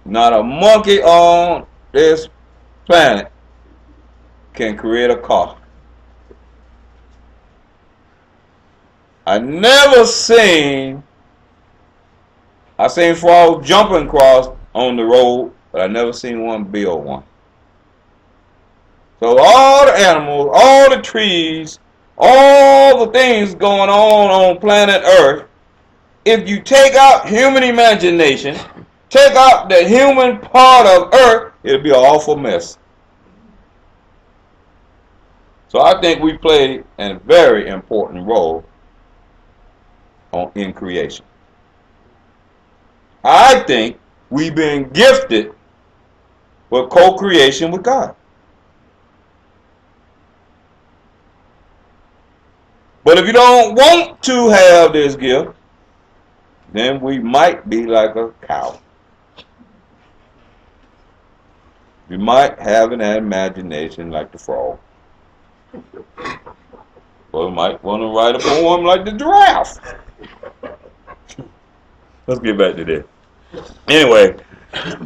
not a monkey on this planet can create a car. I seen frogs jumping across on the road, but I never seen one build one. So all the animals, all the trees, all the things going on planet Earth, if you take out human imagination, take out the human part of Earth, it'll be an awful mess. So I think we play a very important role in creation. I think we've been gifted with co-creation with God. But if you don't want to have this gift, then we might be like a cow. We might have an imagination like the frog. Or we might want to write a poem like the giraffe. Let's get back to this. Anyway,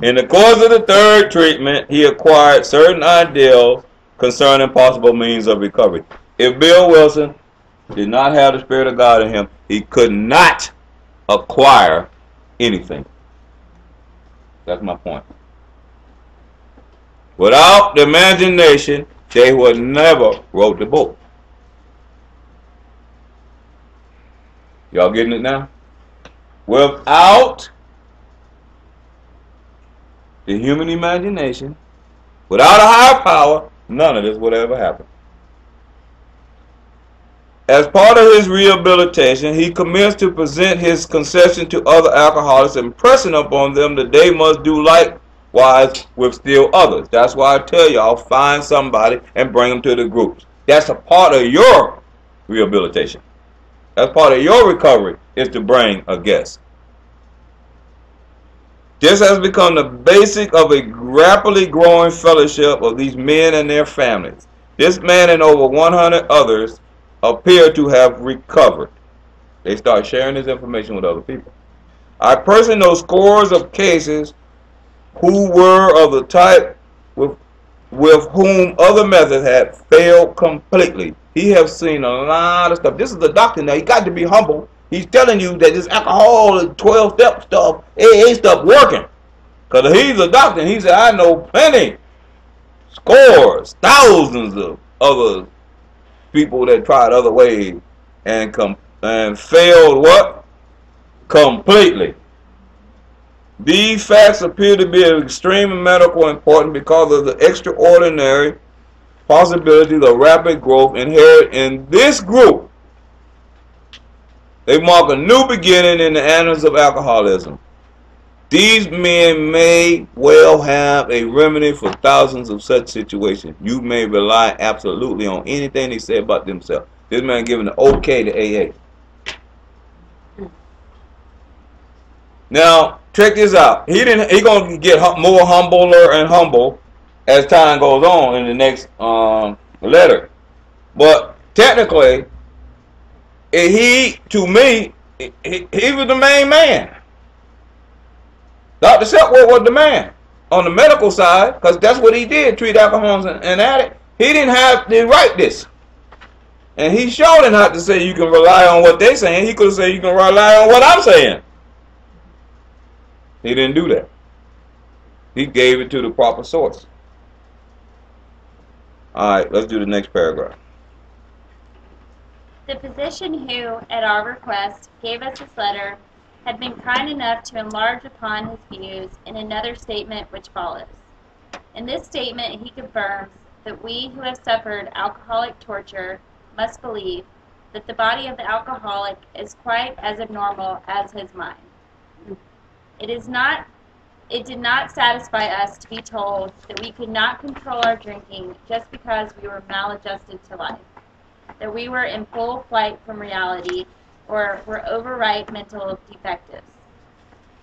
in the course of the third treatment, he acquired certain ideals concerning possible means of recovery. If Bill Wilson did not have the Spirit of God in him, he could not acquire anything. That's my point. Without the imagination, they would never wrote the book. Y'all getting it now? Without the human imagination, without a higher power, none of this would ever happen. As part of his rehabilitation, he commenced to present his concession to other alcoholics, impressing upon them that they must do likewise with still others. That's why I tell y'all, find somebody and bring them to the groups. That's a part of your rehabilitation. That's part of your recovery, is to bring a guest. This has become the basic of a rapidly growing fellowship of these men and their families. This man and over 100 others appear to have recovered. They start sharing this information with other people. I personally know scores of cases who were of the type with whom other methods had failed completely. He has seen a lot of stuff. This is the doctor now. He got to be humble. He's telling you that this alcohol, 12-step stuff, AA stuff working. Because he's a doctor and he said, I know plenty, scores, thousands of other people that tried other ways and failed what? Completely. These facts appear to be of extreme medical importance because of the extraordinary possibilities of rapid growth inherent in this group. They mark a new beginning in the annals of alcoholism. These men may well have a remedy for thousands of such situations. You may rely absolutely on anything they say about themselves. This man giving the okay to AA. Now, check this out. He gonna get more humbler and humble as time goes on in the next letter. But technically, to me, he was the main man. Dr. Silkworth was the man on the medical side, because that's what he did, treat alcoholics and addicts. He didn't have to write this. And he showed him how to say you can rely on what they're saying. He could have said you can rely on what I'm saying. He didn't do that. He gave it to the proper source. Alright, let's do the next paragraph. The physician who, at our request, gave us this letter had been kind enough to enlarge upon his views in another statement which follows. In this statement, he confirms that we who have suffered alcoholic torture must believe that the body of the alcoholic is quite as abnormal as his mind. It did not satisfy us to be told that we could not control our drinking just because we were maladjusted to life, that we were in full flight from reality, or were overripe mental defectives.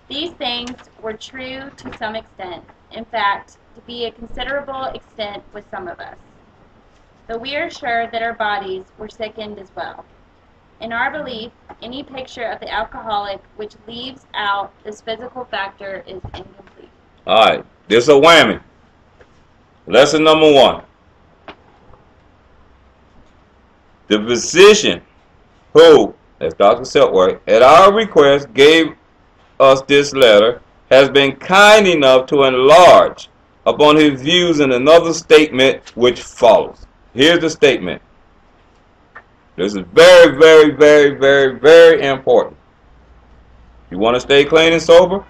These things were true to some extent, in fact, to be a considerable extent with some of us. But we are sure that our bodies were sickened as well. In our belief, any picture of the alcoholic which leaves out this physical factor is incomplete. Alright, this is a whammy. Lesson number 1. The physician who, as Dr. Silkworth, at our request gave us this letter, has been kind enough to enlarge upon his views in another statement which follows. Here's the statement. This is very, very, very, very, very important. You want to stay clean and sober?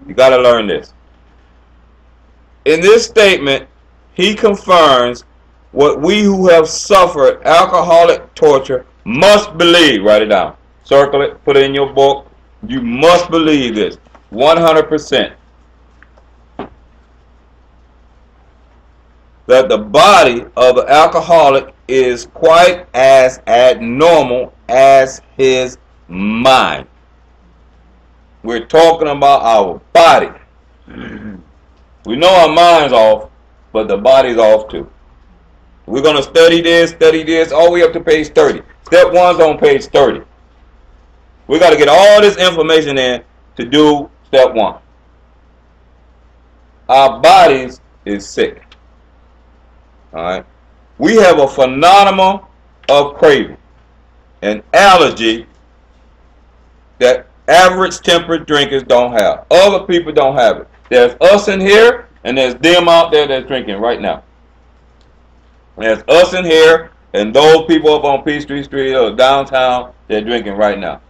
You got to learn this. In this statement, he confirms what we who have suffered alcoholic torture must believe. Write it down. Circle it. Put it in your book. You must believe this. 100%. That the body of the alcoholic is quite as abnormal as his mind. We're talking about our body. We know our mind's off, but the body's off too. We're going to study this, all the way up to page 30. Step 1's on page 30. We got to get all this information in to do step 1. Our bodies is sick. Alright? We have a phenomenon of craving, an allergy that average temperate drinkers don't have. Other people don't have it. There's us in here, and there's them out there that's drinking right now. There's us in here, and those people up on Peachtree Street or downtown, they're drinking right now.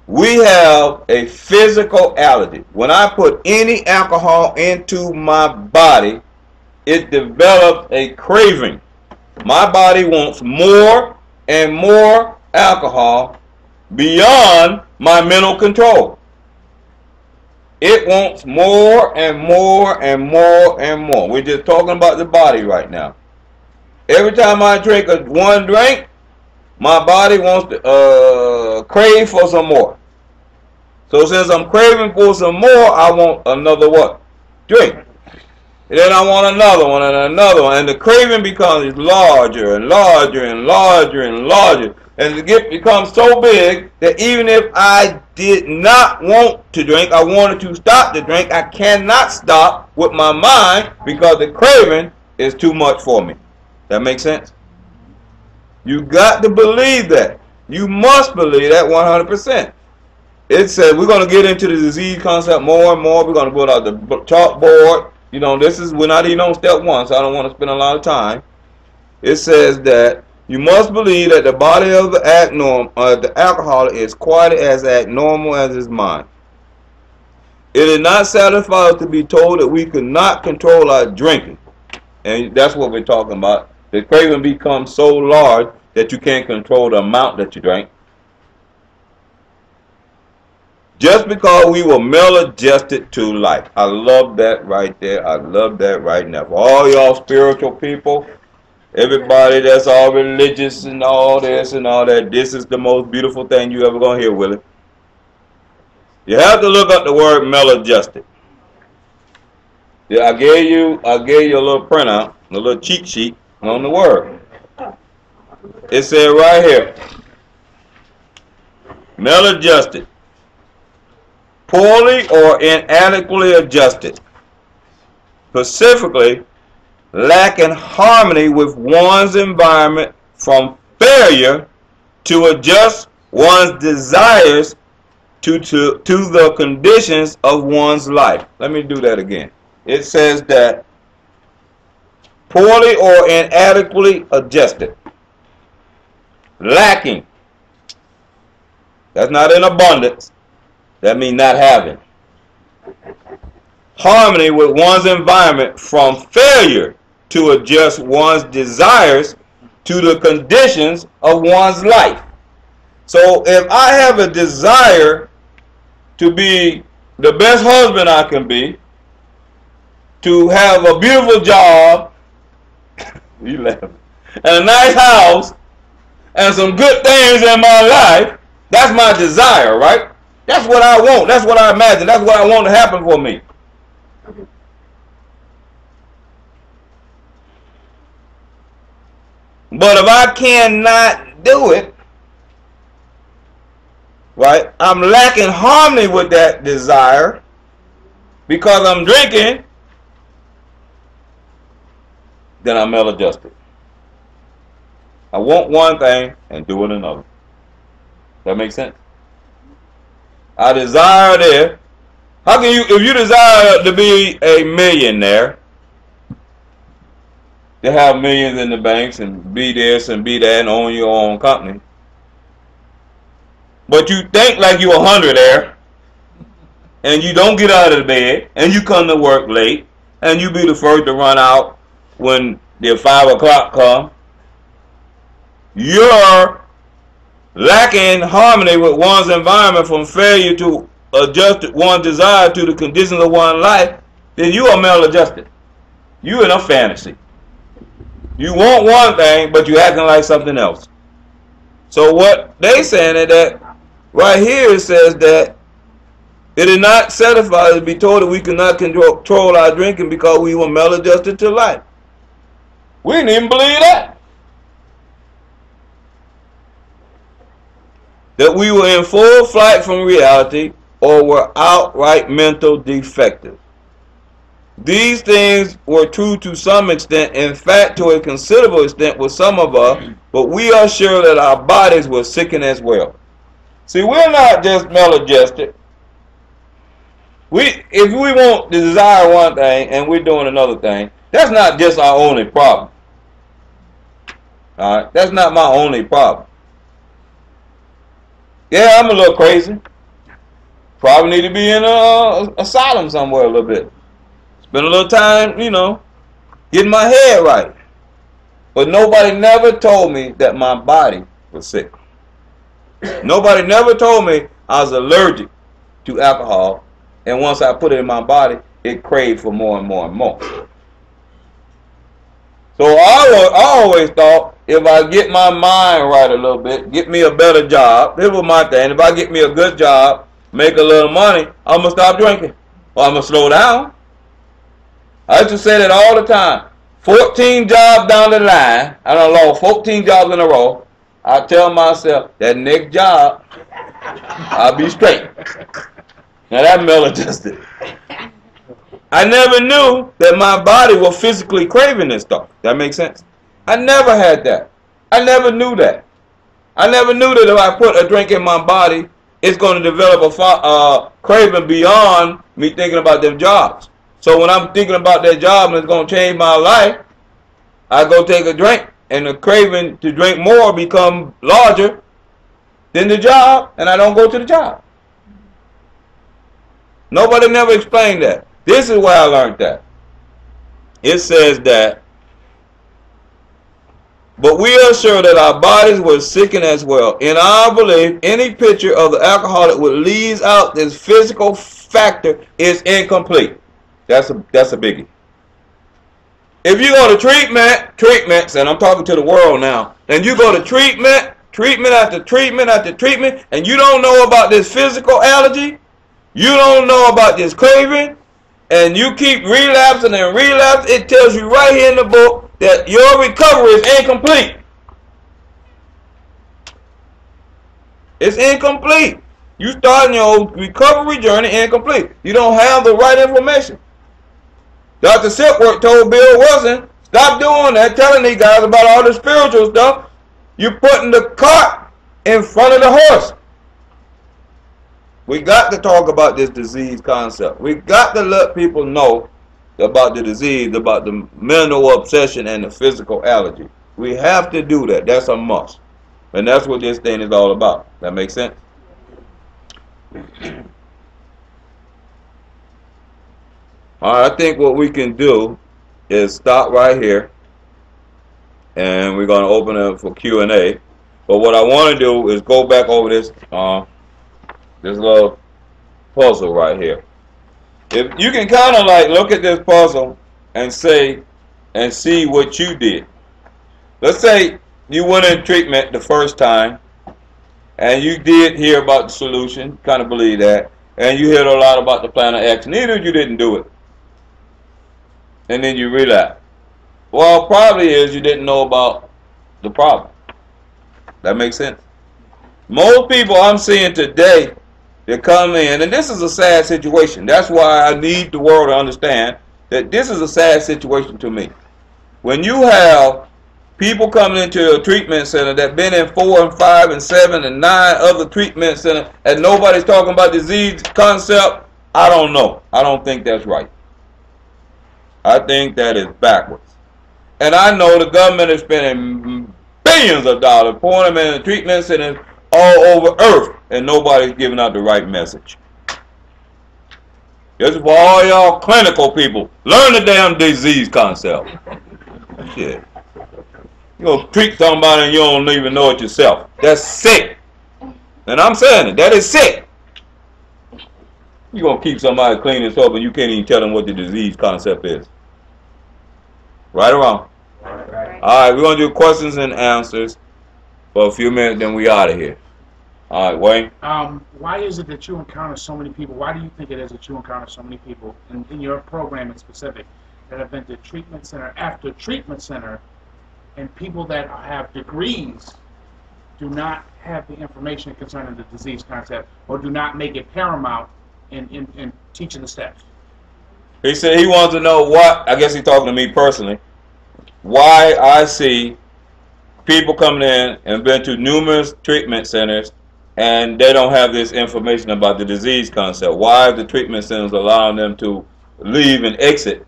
We have a physical allergy. When I put any alcohol into my body, it develops a craving. My body wants more and more alcohol beyond my mental control. It wants more and more and more and more. We're just talking about the body right now. Every time I drink one drink, my body wants to crave for some more. So since I'm craving for some more, I want another what? Drink. And then I want another one and another one. And the craving becomes larger and larger and larger and larger. And it becomes so big that even if I did not want to drink, I wanted to stop the drink, I cannot stop with my mind because the craving is too much for me. That makes sense? You got to believe that. You must believe that 100%. It says we're going to get into the disease concept more and more. We're going to put out the chalkboard. You know, we're not even on step 1, so I don't want to spend a lot of time. It says that you must believe that the body of the alcoholic is quite as abnormal as his mind. It is not satisfied to be told that we could not control our drinking. And that's what we're talking about. The craving becomes so large that you can't control the amount that you drink. Just because we were maladjusted to life. I love that right there. I love that right now. For all y'all spiritual people, everybody that's all religious and all this and all that, this is the most beautiful thing you ever going to hear, Willie. You have to look up the word maladjusted. Yeah, I gave you a little printout, a little cheat sheet on the word. It said right here, maladjusted. Poorly or inadequately adjusted, specifically lacking harmony with one's environment, from failure to adjust one's desires to the conditions of one's life. Let me do that again. It says that poorly or inadequately adjusted, lacking, that's not in abundance. That means not having. Harmony with one's environment, from failure to adjust one's desires to the conditions of one's life. So if I have a desire to be the best husband I can be, to have a beautiful job, you laugh, and a nice house, and some good things in my life, that's my desire, right? That's what I want. That's what I imagine. That's what I want to happen for me. But if I cannot do it, right, I'm lacking harmony with that desire because I'm drinking, then I'm maladjusted. I want one thing and do it another. That makes sense? I desire this. How can you, if you desire to be a millionaire, to have millions in the banks and be this and be that and own your own company, but you think like you're 100 there, and you don't get out of the bed, and you come to work late, and you be the first to run out when the 5 o'clock comes, you're lacking harmony with one's environment, from failure to adjust one's desire to the conditions of one's life, then you are maladjusted. You in a fantasy. You want one thing, but you acting like something else. So what they saying is that right here it says that it is not satisfied to be told that we cannot control our drinking because we were maladjusted to life. We didn't even believe that. That we were in full flight from reality or were outright mental defective. These things were true to some extent, in fact to a considerable extent with some of us, but we are sure that our bodies were sickened as well. See, we're not just maladjusted. If we want to desire one thing and we're doing another thing, that's not just our only problem. Alright, that's not my only problem. Yeah, I'm a little crazy. Probably need to be in a asylum somewhere a little bit. Spend a little time, you know, getting my head right. But nobody never told me that my body was sick. Nobody never told me I was allergic to alcohol, and once I put it in my body, it craved for more and more and more. So I always thought if I get my mind right a little bit, get me a better job, this was my thing, if I get me a good job, make a little money, I'm going to stop drinking. Or I'm going to slow down. I used to say that all the time. 14 jobs down the line, I done lost 14 jobs in a row. I tell myself, that next job, I'll be straight. Now that maladjusted. I never knew that my body was physically craving this stuff. That makes sense? I never had that. I never knew that. I never knew that if I put a drink in my body, it's going to develop a craving beyond me thinking about them jobs. So when I'm thinking about that job and it's going to change my life, I go take a drink and the craving to drink more become larger than the job, and I don't go to the job. Nobody never explained that. This is where I learned that. It says that, but we are sure that our bodies were sickened as well. In our belief, any picture of the alcoholic which leaves out this physical factor is incomplete. That's a biggie. If you go to treatments, and I'm talking to the world now, then you go to treatment after treatment after treatment, and you don't know about this physical allergy, you don't know about this craving, and you keep relapsing and relapsing, it tells you right here in the book that your recovery is incomplete. It's incomplete. You starting your recovery journey incomplete. You don't have the right information. Dr. Silkworth told Bill Wilson, stop doing that, telling these guys about all the spiritual stuff. You're putting the cart in front of the horse. We got to talk about this disease concept. We got to let people know about the disease, about the mental obsession and the physical allergy. We have to do that. That's a must. And that's what this thing is all about. That makes sense? All right, I think what we can do is stop right here. And we're going to open it for Q&A. But what I want to do is go back over this this little puzzle right here. If you can kind of like look at this puzzle and say and see what you did. Let's say you went in treatment the first time and you did hear about the solution, kind of believe that, and you heard a lot about the plan of action. Neither you didn't do it. And then you relapse. Well, probably is you didn't know about the problem. That makes sense? Most people I'm seeing today, they come in, and this is a sad situation. That's why I need the world to understand that this is a sad situation to me. When you have people coming into a treatment center that been in 4 and 5 and 7 and 9 other treatment centers, and nobody's talking about disease concept, I don't know. I don't think that's right. I think that is backwards. And I know the government is spending billions of dollars pouring them in treatment centers all over earth, and nobody's giving out the right message. This is for all y'all clinical people. Learn the damn disease concept. Shit. You're going to treat somebody and you don't even know it yourself. That's sick. And I'm saying it. That is sick. You're going to keep somebody clean and sober and you can't even tell them what the disease concept is. Right or wrong? Right. All right, we're going to do questions and answers for a few minutes, then we out of here. All right, Wayne. Why is it that you encounter so many people? Why do you think it is that you encounter so many people in your program in specific that have been to treatment center after treatment center, and people that have degrees do not have the information concerning the disease concept or do not make it paramount in teaching the steps? He said he wants to know what, I guess he's talking to me personally, why I see people coming in and been to numerous treatment centers and they don't have this information about the disease concept. Why are the treatment centers allowing them to leave and exit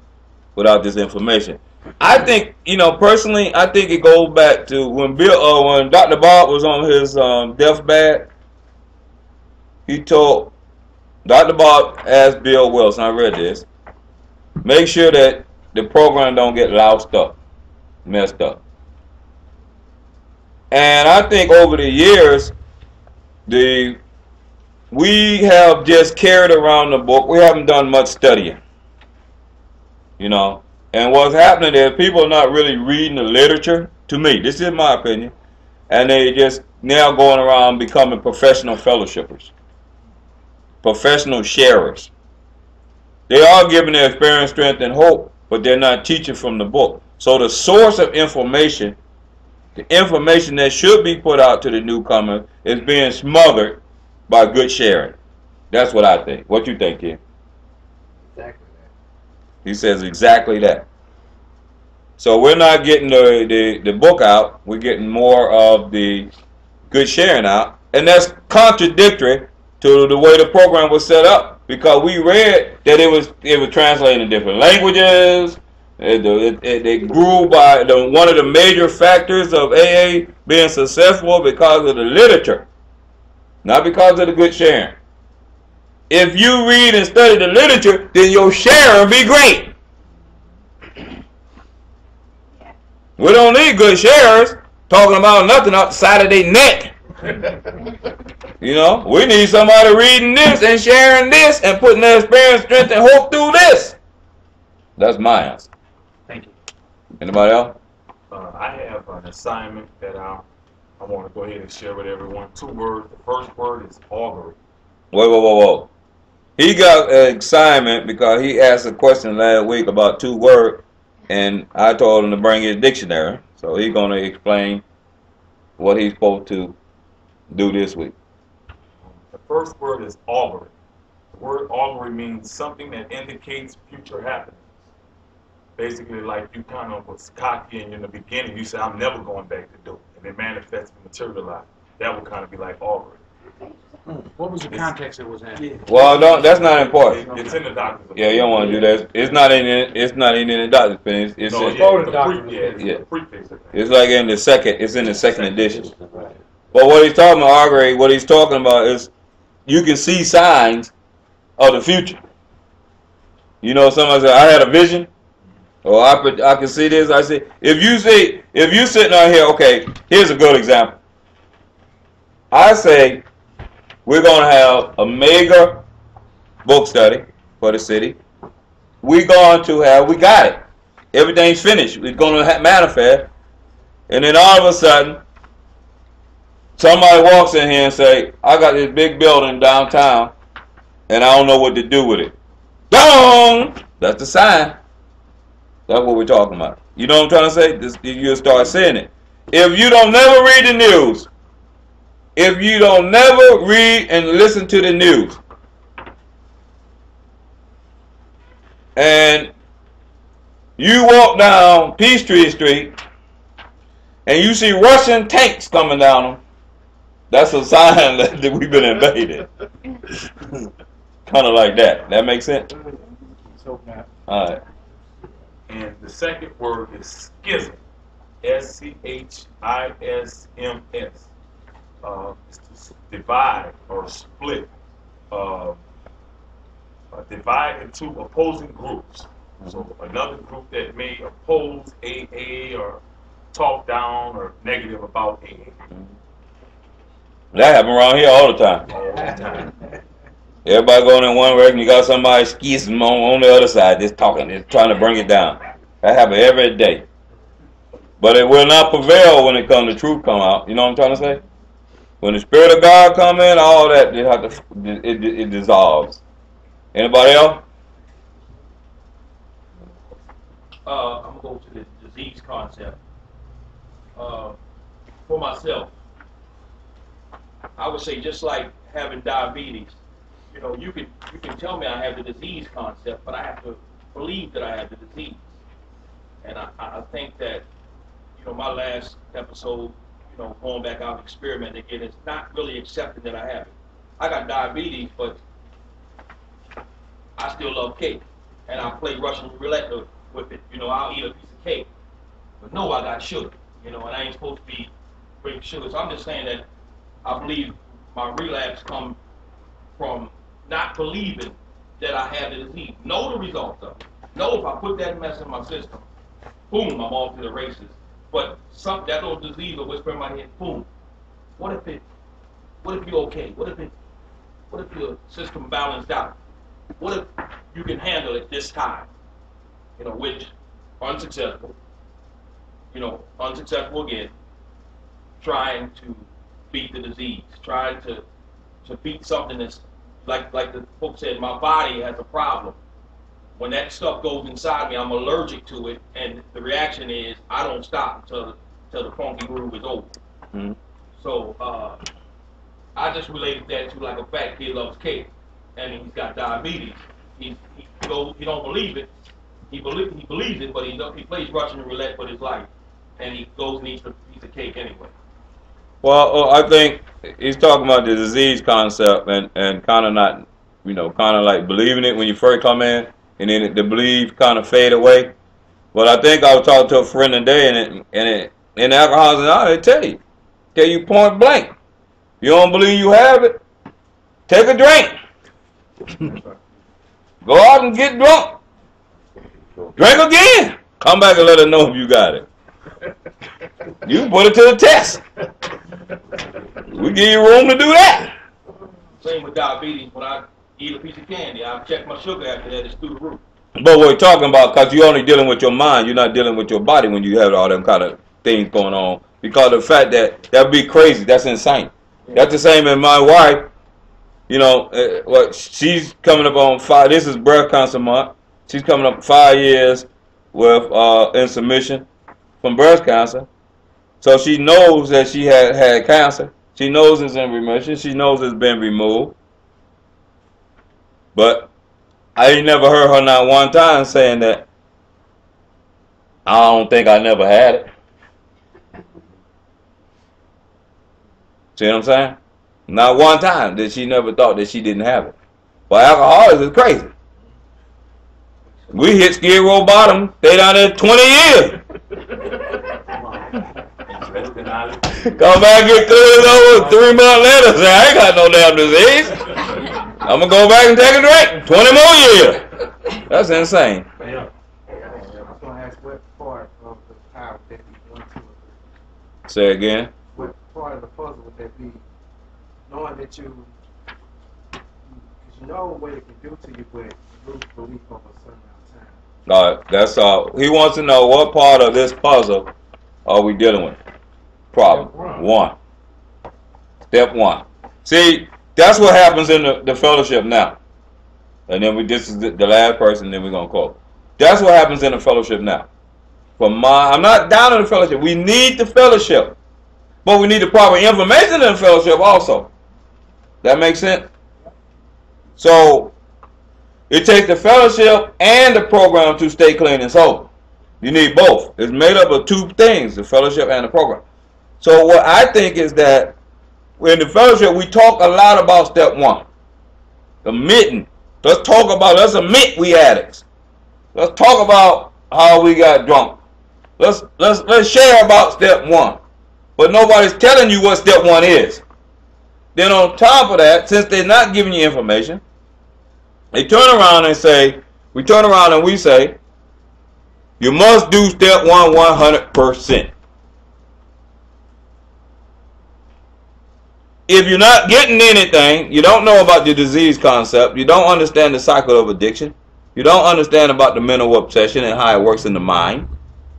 without this information? I think, you know, personally, I think it goes back to when when Dr. Bob was on his deathbed. He told Dr. Bob asked Bill Wilson, I read this, make sure that the program don't get loused up, messed up. And I think over the years, we have just carried around the book. We haven't done much studying, you know. And what's happening is people are not really reading the literature, to me. This is my opinion. And they just now going around becoming professional fellowshippers, professional sharers. They are giving their experience, strength, and hope, but they're not teaching from the book. So the source of information, the information that should be put out to the newcomer, is being smothered by good sharing. That's what I think. What you think, Ken? Exactly. He says exactly that. So we're not getting the book out. We're getting more of the good sharing out. And that's contradictory to the way the program was set up, because we read that it was translated in different languages. It grew by one of the major factors of AA being successful because of the literature, not because of the good sharing. If you read and study the literature, then your sharing be great. We don't need good sharers talking about nothing outside of their neck. You know, we need somebody reading this and sharing this and putting their experience, strength, and hope through this. That's my answer. Thank you. Anybody else? I have an assignment that I want to go ahead and share with everyone. 2 words. The first word is augury. Whoa. He got an assignment because he asked a question last week about 2 words, and I told him to bring his dictionary. So he's going to explain what he's supposed to do this week. The first word is augury. The word augury means something that indicates future happenings. Basically, like you kind of was cocky and in the beginning, you said, I'm never going back to do it. And it manifests and materializes. That would kind of be like augury. What was the context it was in? Well, that's not important. It's in the doctor's opinion. Yeah, you don't want to do that. It's not in the doctor's opinion. It's No, in, it's the prefix. it's like in the second. It's in the second edition. But what he's talking about, augury, what he's talking about is you can see signs of the future. You know, somebody said, I had a vision, or I can see this. I say, if you sitting on here, okay, here's a good example. I say, we're going to have a mega book study for the city. We got it. Everything's finished. It's going to manifest. And then all of a sudden, somebody walks in here and say, I got this big building downtown, and I don't know what to do with it. Dong! That's the sign. That's what we're talking about. You know what I'm trying to say? You'll start saying it. If you don't never read the news, if you don't never read and listen to the news, and you walk down Peachtree Street and you see Russian tanks coming down them, that's a sign that we've been invaded. Kind of like that. That makes sense? So, All right. And the second word is schism. SCHISMS. It's to divide or split. Divide into opposing groups. So another group that may oppose AA or talk down or negative about AA. That happens around here all the time. All the time. Everybody going in one direction, you got somebody schism on the other side, just talking, just trying to bring it down. That happens every day. But it will not prevail when it comes to truth come out. You know what I'm trying to say? When the Spirit of God come in, all that it dissolves. Anybody else? I'm gonna go to the disease concept. For myself, I would say just like having diabetes, you know, you can tell me I have the disease concept, but I have to believe that I have the disease. And I think that, you know, my last episode, you know, going back out and experimenting again, it's not really accepting that I have it. I got diabetes, but I still love cake, and I play Russian roulette with it. You know, I'll eat a piece of cake, but no, I got sugar. You know, and I ain't supposed to be drinking sugar. So I'm just saying that I believe my relapse come from not believing that I have the disease. Know the results of it. Know if I put that mess in my system, boom, I'm off to the races. But that little disease will whisper in my head, boom. What if you're okay? What if your system balanced out? What if you can handle it this time? You know, which unsuccessful. You know, unsuccessful again. Trying to beat the disease, trying to beat something that's like the folks said, my body has a problem. When that stuff goes inside me, I'm allergic to it, and the reaction is I don't stop until the funky groove is over. Mm-hmm. So I just related that to like a fat kid loves cake, and he's got diabetes. He don't believe it. He believes it, but he plays Russian roulette for his life, and he goes and eats a piece of cake anyway. Well, I think he's talking about the disease concept and kind of not, you know, kind of like believing it when you first come in, and then the belief kind of fade away. But I think I was talking to a friend today, and in alcohol, they tell you point blank, you don't believe you have it, take a drink, go out and get drunk, drink again, come back and let us know if you got it. You put it to the test. We give you room to do that. Same with diabetes. When I eat a piece of candy, I check my sugar after that. It's through the roof. But we're talking about, because you're only dealing with your mind, you're not dealing with your body when you have all them kind of things going on. Because of the fact that'd be crazy. That's insane. Yeah. That's the same as my wife. You know, she's coming up on 5. This is breast cancer month. She's coming up 5 years with in submission from breast cancer. So she knows that she had cancer. She knows it's in remission. She knows it's been removed. But I ain't never heard her not one time saying that I don't think I never had it. See what I'm saying? Not one time that she never thought that she didn't have it. Well, alcoholics is crazy. We hit Skid Row bottom. They down there 20 years. Come back and get cleared over 3 months later. Say, I ain't got no damn disease. I'm going to go back and take a drink. 20 more years. That's insane. I was going to ask what part of the power would that be 1, 2, or 3? Say again. What part of the puzzle would that be? Knowing that you know what it can do to you, but you lose belief over a certain amount of time. All right, that's all. He wants to know what part of this puzzle are we dealing with? Problem one. Step 1. See, that's what happens in the fellowship now. And then this is the last person, then we're going to call. That's what happens in the fellowship now. I'm not down in the fellowship. We need the fellowship. But we need the proper information in the fellowship also. That makes sense? So, it takes the fellowship and the program to stay clean and sober. You need both. It's made up of 2 things, the fellowship and the program. So what I think is that in the fellowship, we talk a lot about step 1. Admitting. Let's admit we addicts. Let's talk about how we got drunk. Let's share about step 1. But nobody's telling you what step 1 is. Then on top of that, since they're not giving you information, they turn around and say, we say, you must do step 1 100%. If you're not getting anything, you don't know about the disease concept, you don't understand the cycle of addiction, you don't understand about the mental obsession and how it works in the mind.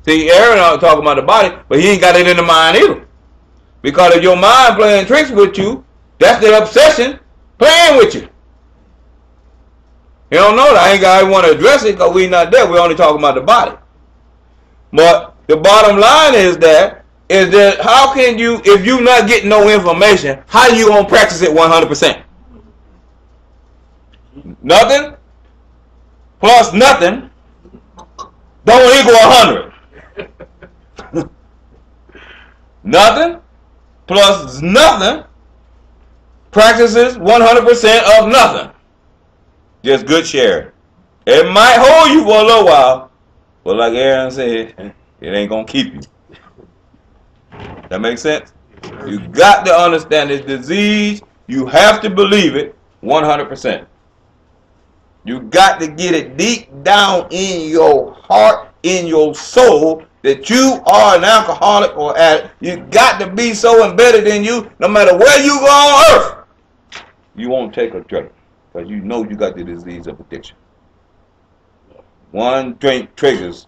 See, Aaron talking about the body, but he ain't got it in the mind either. Because if your mind playing tricks with you, that's the obsession playing with you. You don't know that. I ain't want to address it because we not there. We're only talking about the body. But the bottom line is that how can you, if you not getting no information, how you gonna practice it 100%? Nothing plus nothing don't equal 100. Nothing plus nothing practices 100% of nothing. Just good sharing. It might hold you for a little while, but like Aaron said, it ain't gonna keep you. That makes sense? You got to understand this disease. You have to believe it 100%. You got to get it deep down in your heart, in your soul, that you are an alcoholic or addict. You got to be so embedded in you, no matter where you go on earth, you won't take a drink because you know you got the disease of addiction. One drink triggers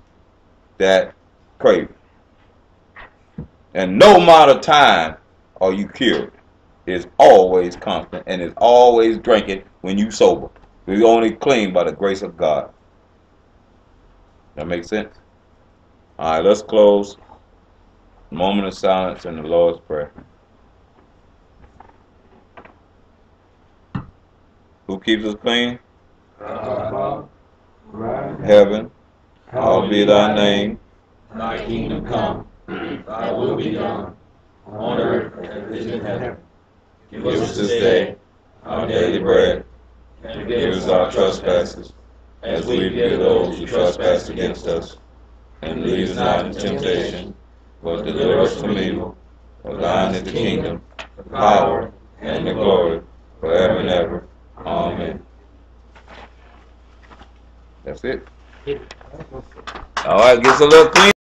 that craving. And no amount of time are you cured. It's always constant and it's always drinking when you sober. We only clean by the grace of God. That makes sense? All right, let's close. A moment of silence and the Lord's Prayer. Who keeps us clean? Heaven, hallowed be thy name. Thy kingdom come, thy will be done, on earth as it is in heaven. Give us this day our daily bread, and forgive us our trespasses, as we forgive those who trespass against us. And lead us not into temptation, but deliver us from evil. For thine is the kingdom, the power, and the glory, forever and ever. Amen. That's it. All right, get a little clean.